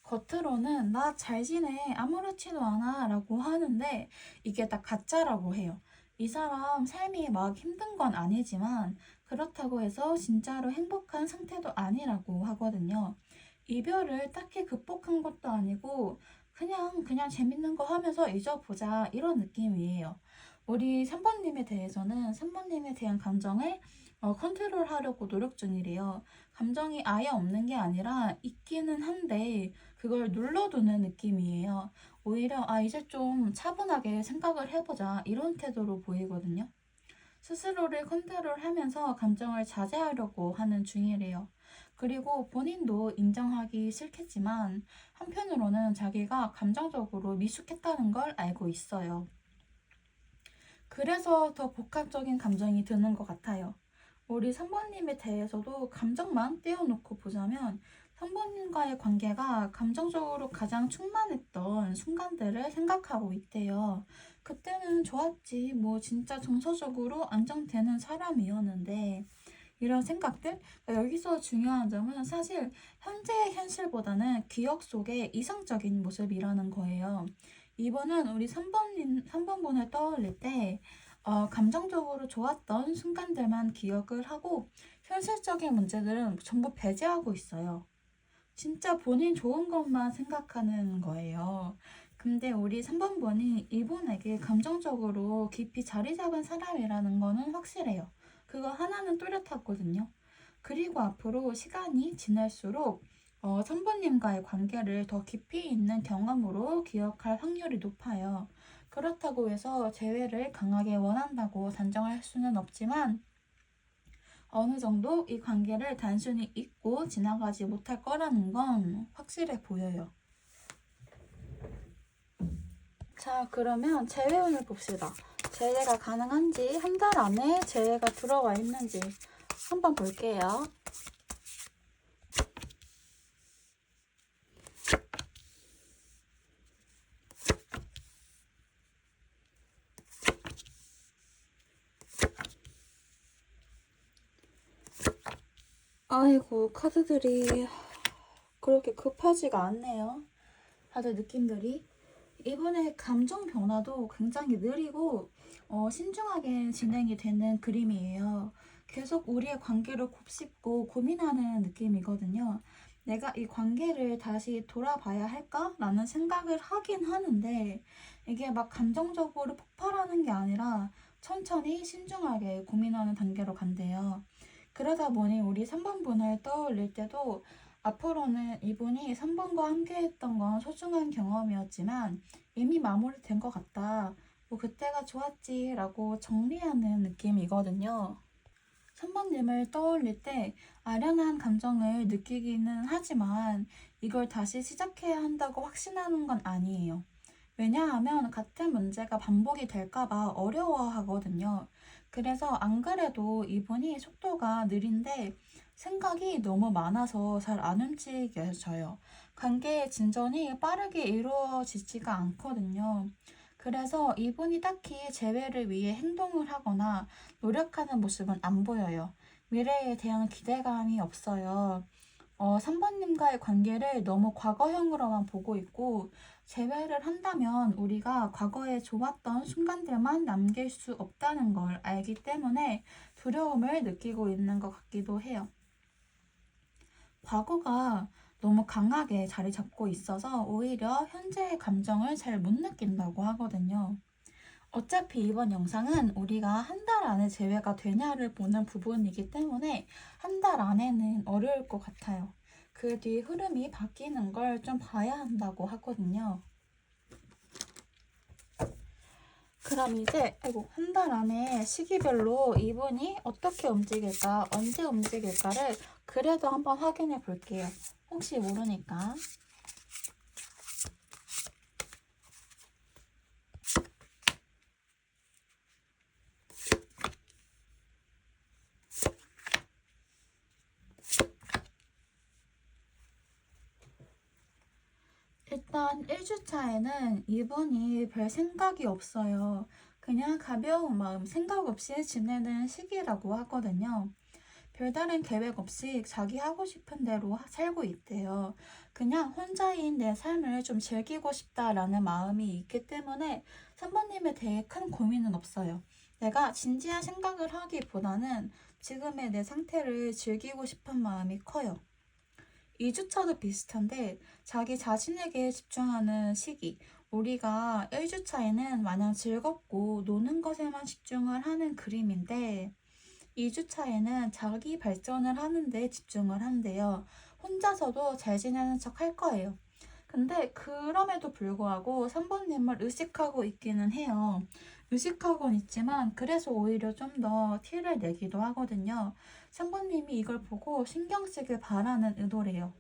겉으로는 나 잘 지내 아무렇지도 않아 라고 하는데 이게 다 가짜라고 해요. 이 사람 삶이 막 힘든 건 아니지만 그렇다고 해서 진짜로 행복한 상태도 아니라고 하거든요. 이별을 딱히 극복한 것도 아니고 그냥 재밌는 거 하면서 잊어보자 이런 느낌이에요. 우리 3번님에 대해서는 3번님에 대한 감정을 컨트롤 하려고 노력 중이래요. 감정이 아예 없는 게 아니라 있기는 한데 그걸 눌러두는 느낌이에요. 오히려 이제 좀 차분하게 생각을 해보자 이런 태도로 보이거든요. 스스로를 컨트롤하면서 감정을 자제하려고 하는 중이래요. 그리고 본인도 인정하기 싫겠지만 한편으로는 자기가 감정적으로 미숙했다는 걸 알고 있어요. 그래서 더 복합적인 감정이 드는 것 같아요. 우리 3번님에 대해서도 감정만 떼어놓고 보자면 3번님과의 관계가 감정적으로 가장 충만했던 순간들을 생각하고 있대요. 그때는 좋았지, 뭐 진짜 정서적으로 안정되는 사람이었는데 이런 생각들? 여기서 중요한 점은 사실 현재의 현실보다는 기억 속의 이상적인 모습이라는 거예요. 이번은 우리 3번분을 떠올릴 때 감정적으로 좋았던 순간들만 기억을 하고 현실적인 문제들은 전부 배제하고 있어요. 진짜 본인 좋은 것만 생각하는 거예요. 근데 우리 3번분이 이분에게 감정적으로 깊이 자리 잡은 사람이라는 거는 확실해요. 그거 하나는 뚜렷하거든요. 그리고 앞으로 시간이 지날수록 3번님과의 관계를 더 깊이 있는 경험으로 기억할 확률이 높아요. 그렇다고 해서 재회를 강하게 원한다고 단정할 수는 없지만 어느 정도 이 관계를 단순히 잊고 지나가지 못할 거라는 건 확실해 보여요. 자, 그러면 재회운을 봅시다. 재회가 가능한지, 한 달 안에 재회가 들어와 있는지 한번 볼게요. 아이고, 카드들이 그렇게 급하지가 않네요. 다들 느낌들이. 이번에 감정 변화도 굉장히 느리고 신중하게 진행이 되는 그림이에요. 계속 우리의 관계를 곱씹고 고민하는 느낌이거든요. 내가 이 관계를 다시 돌아봐야 할까? 라는 생각을 하긴 하는데 이게 막 감정적으로 폭발하는 게 아니라 천천히 신중하게 고민하는 단계로 간대요. 그러다 보니 우리 3번분을 떠올릴 때도 앞으로는 이분이 3번과 함께 했던 건 소중한 경험이었지만 이미 마무리된 것 같다. 뭐 그때가 좋았지 라고 정리하는 느낌이거든요. 3번님을 떠올릴 때 아련한 감정을 느끼기는 하지만 이걸 다시 시작해야 한다고 확신하는 건 아니에요. 왜냐하면 같은 문제가 반복이 될까봐 어려워하거든요. 그래서 안 그래도 이분이 속도가 느린데 생각이 너무 많아서 잘 안 움직여져요. 관계의 진전이 빠르게 이루어지지가 않거든요. 그래서 이분이 딱히 재회를 위해 행동을 하거나 노력하는 모습은 안 보여요. 미래에 대한 기대감이 없어요. 3번님과의 관계를 너무 과거형으로만 보고 있고 재회를 한다면 우리가 과거에 좋았던 순간들만 남길 수 없다는 걸 알기 때문에 두려움을 느끼고 있는 것 같기도 해요. 과거가 너무 강하게 자리 잡고 있어서 오히려 현재의 감정을 잘 못 느낀다고 하거든요. 어차피 이번 영상은 우리가 한 달 안에 재회가 되냐를 보는 부분이기 때문에 한 달 안에는 어려울 것 같아요. 그 뒤 흐름이 바뀌는 걸 좀 봐야 한다고 하거든요. 그럼 이제 한 달 안에 시기별로 이분이 어떻게 움직일까, 언제 움직일까를 그래도 한번 확인해 볼게요. 혹시 모르니까. 일단 1주차에는 이분이 별 생각이 없어요. 그냥 가벼운 마음, 생각 없이 지내는 시기라고 하거든요. 별다른 계획 없이 자기 하고 싶은 대로 살고 있대요. 그냥 혼자인 내 삶을 좀 즐기고 싶다라는 마음이 있기 때문에 3번님에 대해 큰 고민은 없어요. 내가 진지한 생각을 하기보다는 지금의 내 상태를 즐기고 싶은 마음이 커요. 2주차도 비슷한데 자기 자신에게 집중하는 시기. 우리가 1주차에는 마냥 즐겁고 노는 것에만 집중을 하는 그림인데 2주차에는 자기 발전을 하는데 집중을 한대요. 혼자서도 잘 지내는 척 할 거예요. 근데 그럼에도 불구하고 3번님을 의식하고 있기는 해요. 의식하고는 있지만 그래서 오히려 좀 더 티를 내기도 하거든요. 3번님이 이걸 보고 신경 쓰길 바라는 의도래요.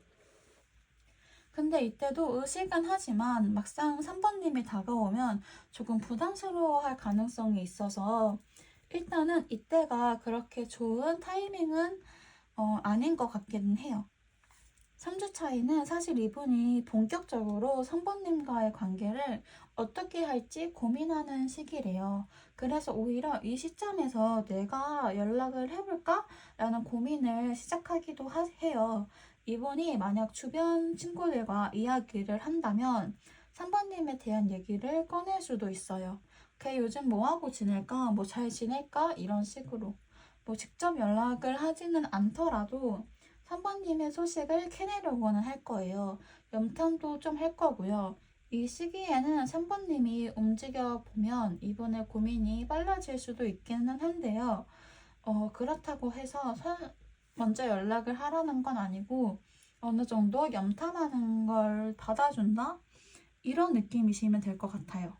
근데 이때도 의식은 하지만 막상 3번님이 다가오면 조금 부담스러워할 가능성이 있어서 일단은 이때가 그렇게 좋은 타이밍은 아닌 것 같기는 해요. 3주 차이는 사실 이분이 본격적으로 3번님과의 관계를 어떻게 할지 고민하는 시기래요. 그래서 오히려 이 시점에서 내가 연락을 해볼까? 라는 고민을 시작하기도 해요. 이분이 만약 주변 친구들과 이야기를 한다면 3번님에 대한 얘기를 꺼낼 수도 있어요. 걔 요즘 뭐하고 지낼까? 뭐 잘 지낼까? 이런 식으로. 뭐 직접 연락을 하지는 않더라도 3번님의 소식을 캐내려고는 할 거예요. 염탐도 좀 할 거고요. 이 시기에는 3번님이 움직여 보면 이번에 고민이 빨라질 수도 있기는 한데요. 그렇다고 해서 먼저 연락을 하라는 건 아니고 어느 정도 염탐하는 걸 받아준다? 이런 느낌이시면 될 것 같아요.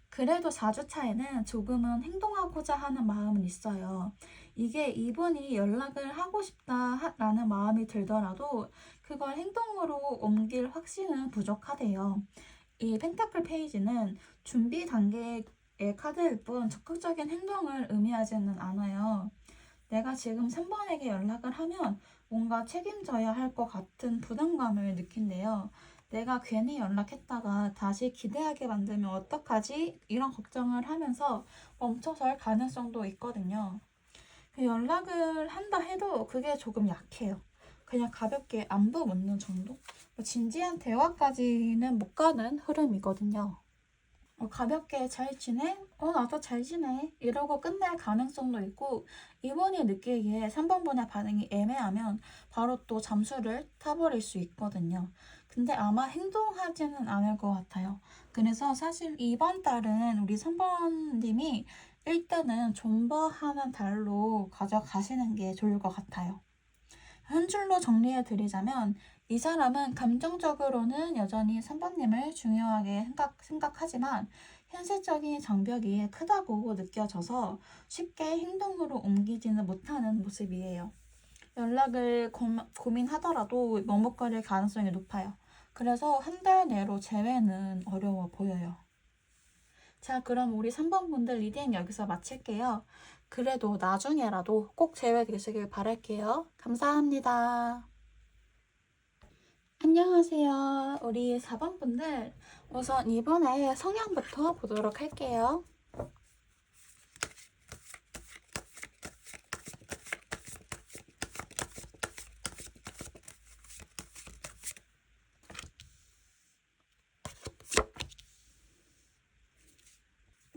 그래도 4주차에는 조금은 행동하고자 하는 마음은 있어요. 이게 이분이 연락을 하고 싶다라는 마음이 들더라도 그걸 행동으로 옮길 확신은 부족하대요. 이 펜타클 페이지는 준비 단계의 카드일 뿐 적극적인 행동을 의미하지는 않아요. 내가 지금 3번에게 연락을 하면 뭔가 책임져야 할 것 같은 부담감을 느낀대요. 내가 괜히 연락했다가 다시 기대하게 만들면 어떡하지? 이런 걱정을 하면서 멈춰설 가능성도 있거든요. 연락을 한다 해도 그게 조금 약해요. 그냥 가볍게 안부 묻는 정도? 진지한 대화까지는 못 가는 흐름이거든요. 가볍게 잘 지내? 나도 잘 지내. 이러고 끝날 가능성도 있고, 이분이 느끼기에 3번분의 반응이 애매하면 바로 또 잠수를 타버릴 수 있거든요. 근데 아마 행동하지는 않을 것 같아요. 그래서 사실 이번 달은 우리 3번님이 일단은 존버하는 달로 가져가시는 게 좋을 것 같아요. 한 줄로 정리해 드리자면 이 사람은 감정적으로는 여전히 3번님을 중요하게 생각하지만 현실적인 장벽이 크다고 느껴져서 쉽게 행동으로 옮기지는 못하는 모습이에요. 연락을 고민하더라도 머뭇거릴 가능성이 높아요. 그래서 한 달 내로 재회는 어려워 보여요. 자, 그럼 우리 3번 분들 리딩 여기서 마칠게요. 그래도 나중에라도 꼭 제외되시길 바랄게요. 감사합니다. 안녕하세요. 우리 4번 분들 우선 이번에 성향부터 보도록 할게요.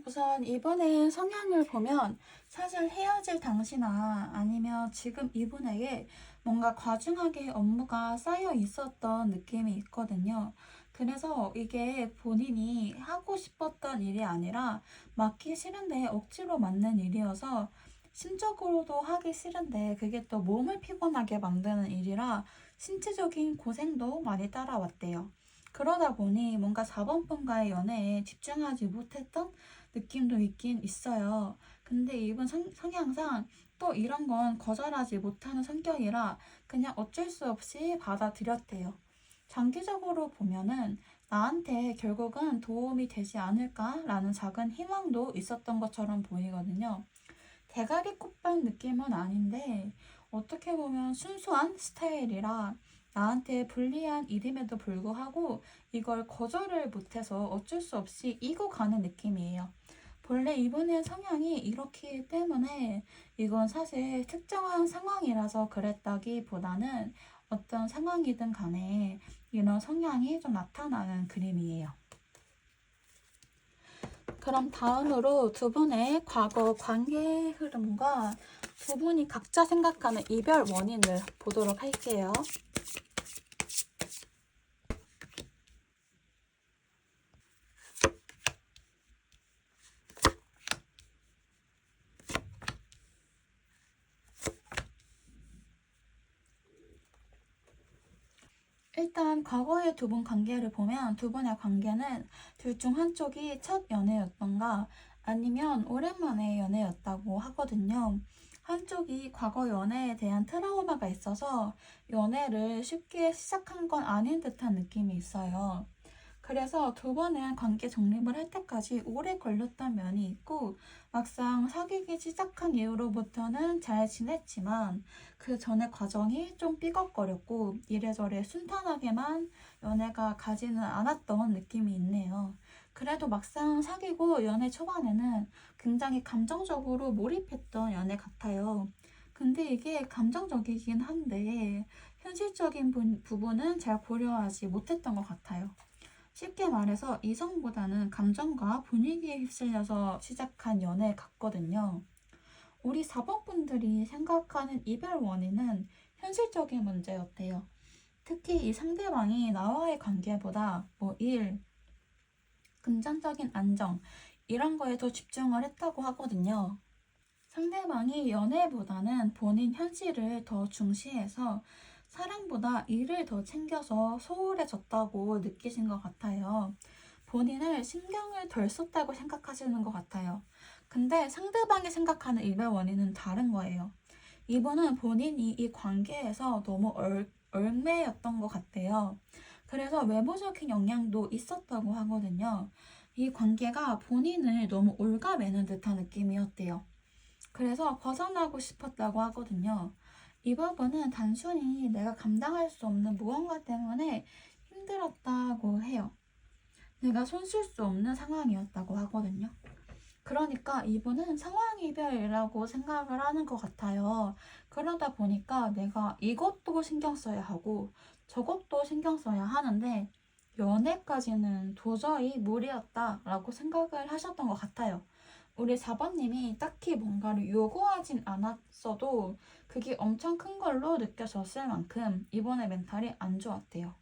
우선 이번에 성향을 보면 사실 헤어질 당시나 아니면 지금 이분에게 뭔가 과중하게 업무가 쌓여 있었던 느낌이 있거든요. 그래서 이게 본인이 하고 싶었던 일이 아니라 맡기 싫은데 억지로 맡는 일이어서 심적으로도 하기 싫은데 그게 또 몸을 피곤하게 만드는 일이라 신체적인 고생도 많이 따라왔대요. 그러다 보니 뭔가 4번 분과의 연애에 집중하지 못했던 느낌도 있긴 있어요. 근데 이분 성향상 또 이런 건 거절하지 못하는 성격이라 그냥 어쩔 수 없이 받아들였대요. 장기적으로 보면은 나한테 결국은 도움이 되지 않을까라는 작은 희망도 있었던 것처럼 보이거든요. 대가리 콧발 느낌은 아닌데 어떻게 보면 순수한 스타일이라 나한테 불리한 일임에도 불구하고 이걸 거절을 못해서 어쩔 수 없이 이고 가는 느낌이에요. 본래 이분의 성향이 이렇기 때문에 이건 사실 특정한 상황이라서 그랬다기보다는 어떤 상황이든 간에 이런 성향이 좀 나타나는 그림이에요. 그럼 다음으로 두 분의 과거 관계 흐름과 두 분이 각자 생각하는 이별 원인을 보도록 할게요. 일단 과거의 두 분 관계를 보면 두 분의 관계는 둘 중 한쪽이 첫 연애였던가 아니면 오랜만에 연애였다고 하거든요. 한쪽이 과거 연애에 대한 트라우마가 있어서 연애를 쉽게 시작한 건 아닌 듯한 느낌이 있어요. 그래서 두 번은 관계 정립을 할 때까지 오래 걸렸던 면이 있고 막상 사귀기 시작한 이후로부터는 잘 지냈지만 그 전의 과정이 좀 삐걱거렸고 이래저래 순탄하게만 연애가 가지는 않았던 느낌이 있네요. 그래도 막상 사귀고 연애 초반에는 굉장히 감정적으로 몰입했던 연애 같아요. 근데 이게 감정적이긴 한데 현실적인 부분은 잘 고려하지 못했던 것 같아요. 쉽게 말해서 이성보다는 감정과 분위기에 휩쓸려서 시작한 연애 같거든요. 우리 4번 분들이 생각하는 이별 원인은 현실적인 문제였대요. 특히 이 상대방이 나와의 관계보다 일, 금전적인 안정, 이런 거에 더 집중을 했다고 하거든요. 상대방이 연애보다는 본인 현실을 더 중시해서 사랑보다 일을 더 챙겨서 소홀해졌다고 느끼신 것 같아요. 본인을 신경을 덜 썼다고 생각하시는 것 같아요. 근데 상대방이 생각하는 이별 원인은 다른 거예요. 이분은 본인이 이 관계에서 너무 얽매였던 것 같아요. 그래서 외부적인 영향도 있었다고 하거든요. 이 관계가 본인을 너무 올가매는 듯한 느낌이었대요. 그래서 벗어나고 싶었다고 하거든요. 이 부분은 단순히 내가 감당할 수 없는 무언가 때문에 힘들었다고 해요. 내가 손쓸 수 없는 상황이었다고 하거든요. 그러니까 이분은 상황이별이라고 생각을 하는 것 같아요. 그러다 보니까 내가 이것도 신경 써야 하고 저것도 신경 써야 하는데 연애까지는 도저히 무리였다라고 생각을 하셨던 것 같아요. 우리 4번님이 딱히 뭔가를 요구하진 않았어도 그게 엄청 큰 걸로 느껴졌을 만큼 이번에 멘탈이 안 좋았대요.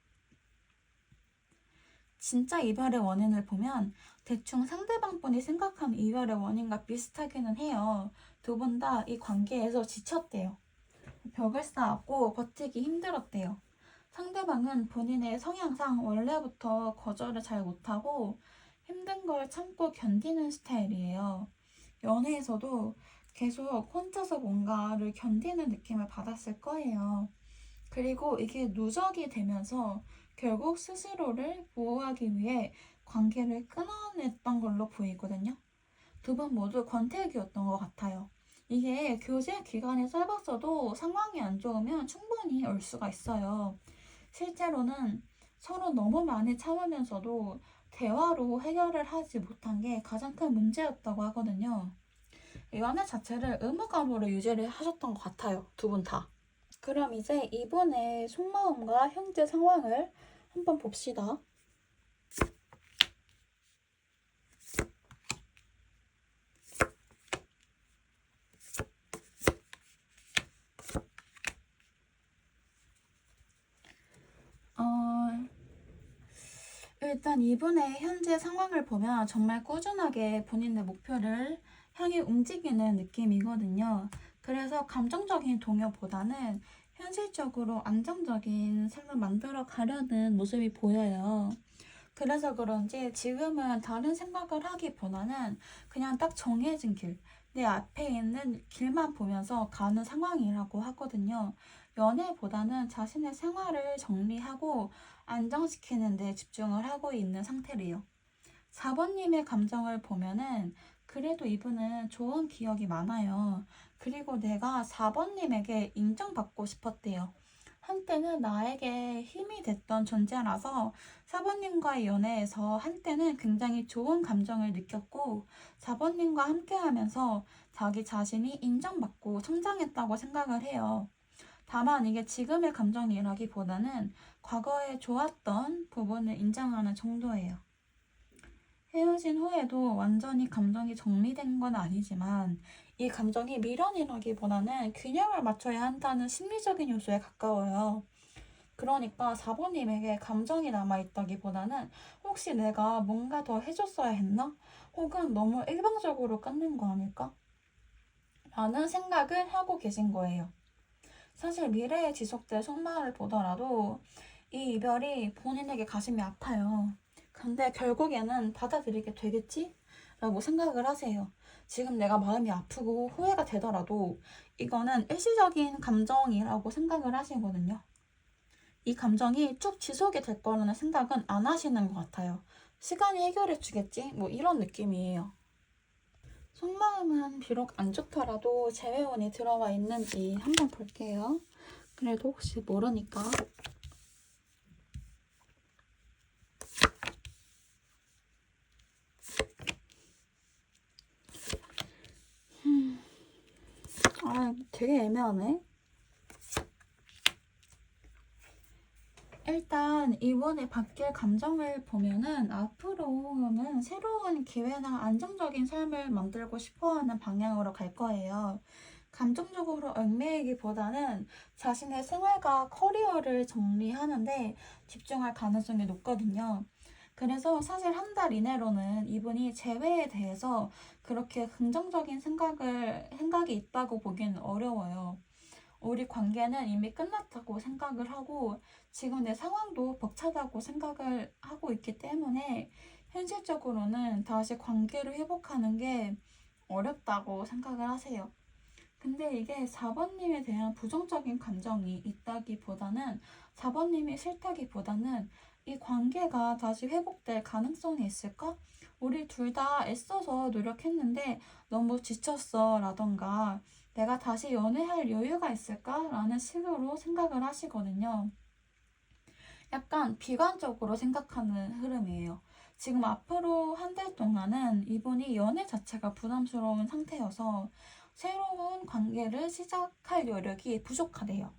진짜 이별의 원인을 보면 대충 상대방 분이 생각하는 이별의 원인과 비슷하기는 해요. 두 분 다 이 관계에서 지쳤대요. 벽을 쌓았고 버티기 힘들었대요. 상대방은 본인의 성향상 원래부터 거절을 잘 못하고 힘든 걸 참고 견디는 스타일이에요. 연애에서도 계속 혼자서 뭔가를 견디는 느낌을 받았을 거예요. 그리고 이게 누적이 되면서 결국 스스로를 보호하기 위해 관계를 끊어냈던 걸로 보이거든요. 두 분 모두 권태기였던 것 같아요. 이게 교제 기간이 짧았어도 상황이 안 좋으면 충분히 올 수가 있어요. 실제로는 서로 너무 많이 참으면서도 대화로 해결을 하지 못한 게 가장 큰 문제였다고 하거든요. 연애 자체를 의무감으로 유지를 하셨던 것 같아요. 두 분 다. 그럼 이제 이분의 속마음과 현재 상황을 한번 봅시다. 어, 일단 이분의 현재 상황을 보면 정말 꾸준하게 본인의 목표를 향해 움직이는 느낌이거든요. 그래서 감정적인 동요보다는 현실적으로 안정적인 삶을 만들어 가려는 모습이 보여요. 그래서 그런지 지금은 다른 생각을 하기보다는 그냥 딱 정해진 길, 내 앞에 있는 길만 보면서 가는 상황이라고 하거든요. 연애보다는 자신의 생활을 정리하고 안정시키는 데 집중을 하고 있는 상태래요. 4번님의 감정을 보면은 그래도 이분은 좋은 기억이 많아요. 그리고 내가 4번님에게 인정받고 싶었대요. 한때는 나에게 힘이 됐던 존재라서 4번님과의 연애에서 한때는 굉장히 좋은 감정을 느꼈고 4번님과 함께하면서 자기 자신이 인정받고 성장했다고 생각을 해요. 다만 이게 지금의 감정이라기보다는 과거에 좋았던 부분을 인정하는 정도예요. 헤어진 후에도 완전히 감정이 정리된 건 아니지만 이 감정이 미련이라기보다는 균형을 맞춰야 한다는 심리적인 요소에 가까워요. 그러니까 4번님에게 감정이 남아있다기보다는 혹시 내가 뭔가 더 해줬어야 했나? 혹은 너무 일방적으로 끝낸 거 아닐까? 라는 생각을 하고 계신 거예요. 사실 미래에 지속될 속마음을 보더라도 이 이별이 본인에게 가슴이 아파요. 근데 결국에는 받아들이게 되겠지? 라고 생각을 하세요. 지금 내가 마음이 아프고 후회가 되더라도 이거는 일시적인 감정이라고 생각을 하시거든요. 이 감정이 쭉 지속이 될 거라는 생각은 안 하시는 것 같아요. 시간이 해결해 주겠지? 뭐 이런 느낌이에요. 속마음은 비록 안 좋더라도 재회원이 들어와 있는지 한번 볼게요. 그래도 혹시 모르니까. 되게 애매하네. 일단 이번에 바뀔 감정을 보면은 앞으로는 새로운 기회나 안정적인 삶을 만들고 싶어하는 방향으로 갈 거예요. 감정적으로 얽매이기보다는 자신의 생활과 커리어를 정리하는데 집중할 가능성이 높거든요. 그래서 사실 한 달 이내로는 이분이 재회에 대해서 그렇게 긍정적인 생각이 있다고 보기는 어려워요. 우리 관계는 이미 끝났다고 생각을 하고 지금 내 상황도 벅차다고 생각을 하고 있기 때문에 현실적으로는 다시 관계를 회복하는 게 어렵다고 생각을 하세요. 근데 이게 4번님에 대한 부정적인 감정이 있다기보다는 4번님이 싫다기보다는 이 관계가 다시 회복될 가능성이 있을까? 우리 둘 다 애써서 노력했는데 너무 지쳤어 라던가 내가 다시 연애할 여유가 있을까? 라는 식으로 생각을 하시거든요. 약간 비관적으로 생각하는 흐름이에요. 지금 앞으로 한 달 동안은 이분이 연애 자체가 부담스러운 상태여서 새로운 관계를 시작할 여력이 부족하대요.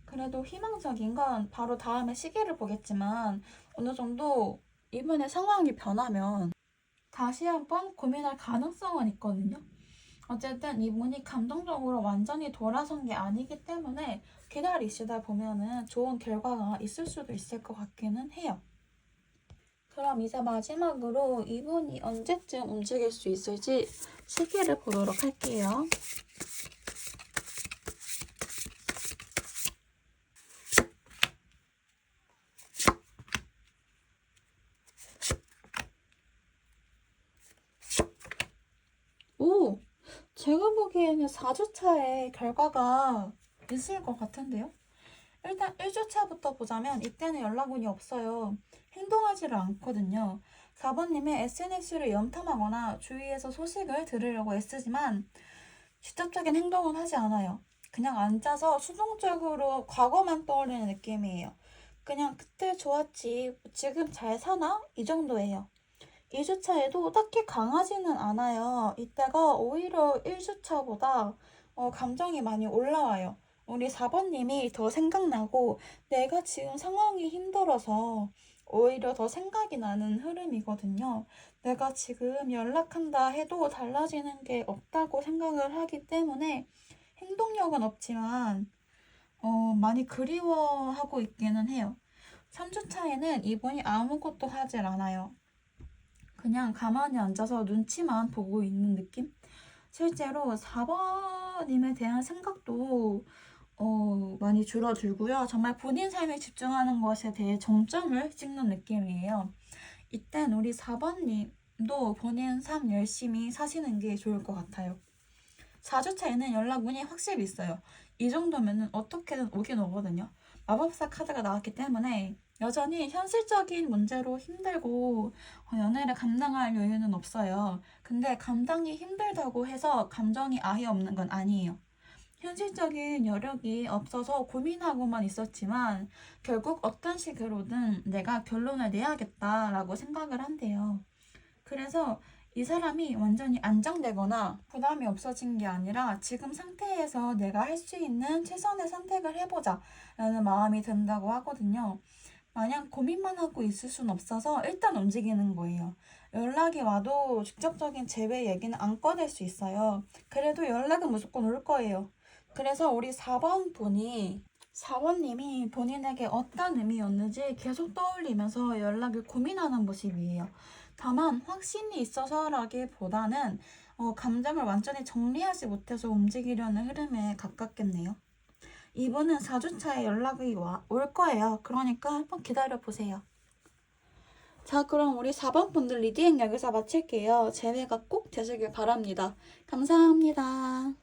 그래도 희망적인 건 바로 다음에 시기를 보겠지만 어느 정도 이번에 상황이 변하면 다시 한번 고민할 가능성은 있거든요. 어쨌든 이분이 감정적으로 완전히 돌아선 게 아니기 때문에 기다리시다 보면은 좋은 결과가 있을 수도 있을 것 같기는 해요. 그럼 이제 마지막으로 이분이 언제쯤 움직일 수 있을지 시기를 보도록 할게요. 오! 제가 보기에는 4주차에 결과가 있을 것 같은데요? 일단 1주차부터 보자면 이때는 연락운이 없어요. 행동하지를 않거든요. 4번님의 SNS를 염탐하거나 주위에서 소식을 들으려고 애쓰지만 직접적인 행동은 하지 않아요. 그냥 앉아서 수동적으로 과거만 떠올리는 느낌이에요. 그냥 그때 좋았지, 지금 잘 사나? 이 정도예요. 2주차에도 딱히 강하지는 않아요. 이때가 오히려 1주차보다 감정이 많이 올라와요. 우리 4번님이 더 생각나고 내가 지금 상황이 힘들어서 오히려 더 생각이 나는 흐름이거든요. 내가 지금 연락한다 해도 달라지는 게 없다고 생각을 하기 때문에 행동력은 없지만 많이 그리워하고 있기는 해요. 3주차에는 이분이 아무것도 하질 않아요. 그냥 가만히 앉아서 눈치만 보고 있는 느낌? 실제로 4번님에 대한 생각도 많이 줄어들고요. 정말 본인 삶에 집중하는 것에 대해 정점을 찍는 느낌이에요. 이땐 우리 4번님도 본인 삶 열심히 사시는 게 좋을 것 같아요. 4주차에는 연락운이 확실히 있어요. 이 정도면은 어떻게든 오긴 오거든요. 마법사 카드가 나왔기 때문에 여전히 현실적인 문제로 힘들고 연애를 감당할 여유는 없어요. 근데 감당이 힘들다고 해서 감정이 아예 없는 건 아니에요. 현실적인 여력이 없어서 고민하고만 있었지만 결국 어떤 식으로든 내가 결론을 내야겠다라고 생각을 한대요. 그래서 이 사람이 완전히 안정되거나 부담이 없어진 게 아니라 지금 상태에서 내가 할 수 있는 최선의 선택을 해보자 라는 마음이 든다고 하거든요. 마냥 고민만 하고 있을 순 없어서 일단 움직이는 거예요. 연락이 와도 직접적인 재회 얘기는 안 꺼낼 수 있어요. 그래도 연락은 무조건 올 거예요. 그래서 우리 4번 분이 4번님이 본인에게 어떤 의미였는지 계속 떠올리면서 연락을 고민하는 모습이에요. 다만 확신이 있어서라기보다는 감정을 완전히 정리하지 못해서 움직이려는 흐름에 가깝겠네요. 이분은 4주차에 연락이 올 거예요. 그러니까 한번 기다려보세요. 자, 그럼 우리 4번 분들 리딩 여기서 마칠게요. 재회가 꼭 되시길 바랍니다. 감사합니다.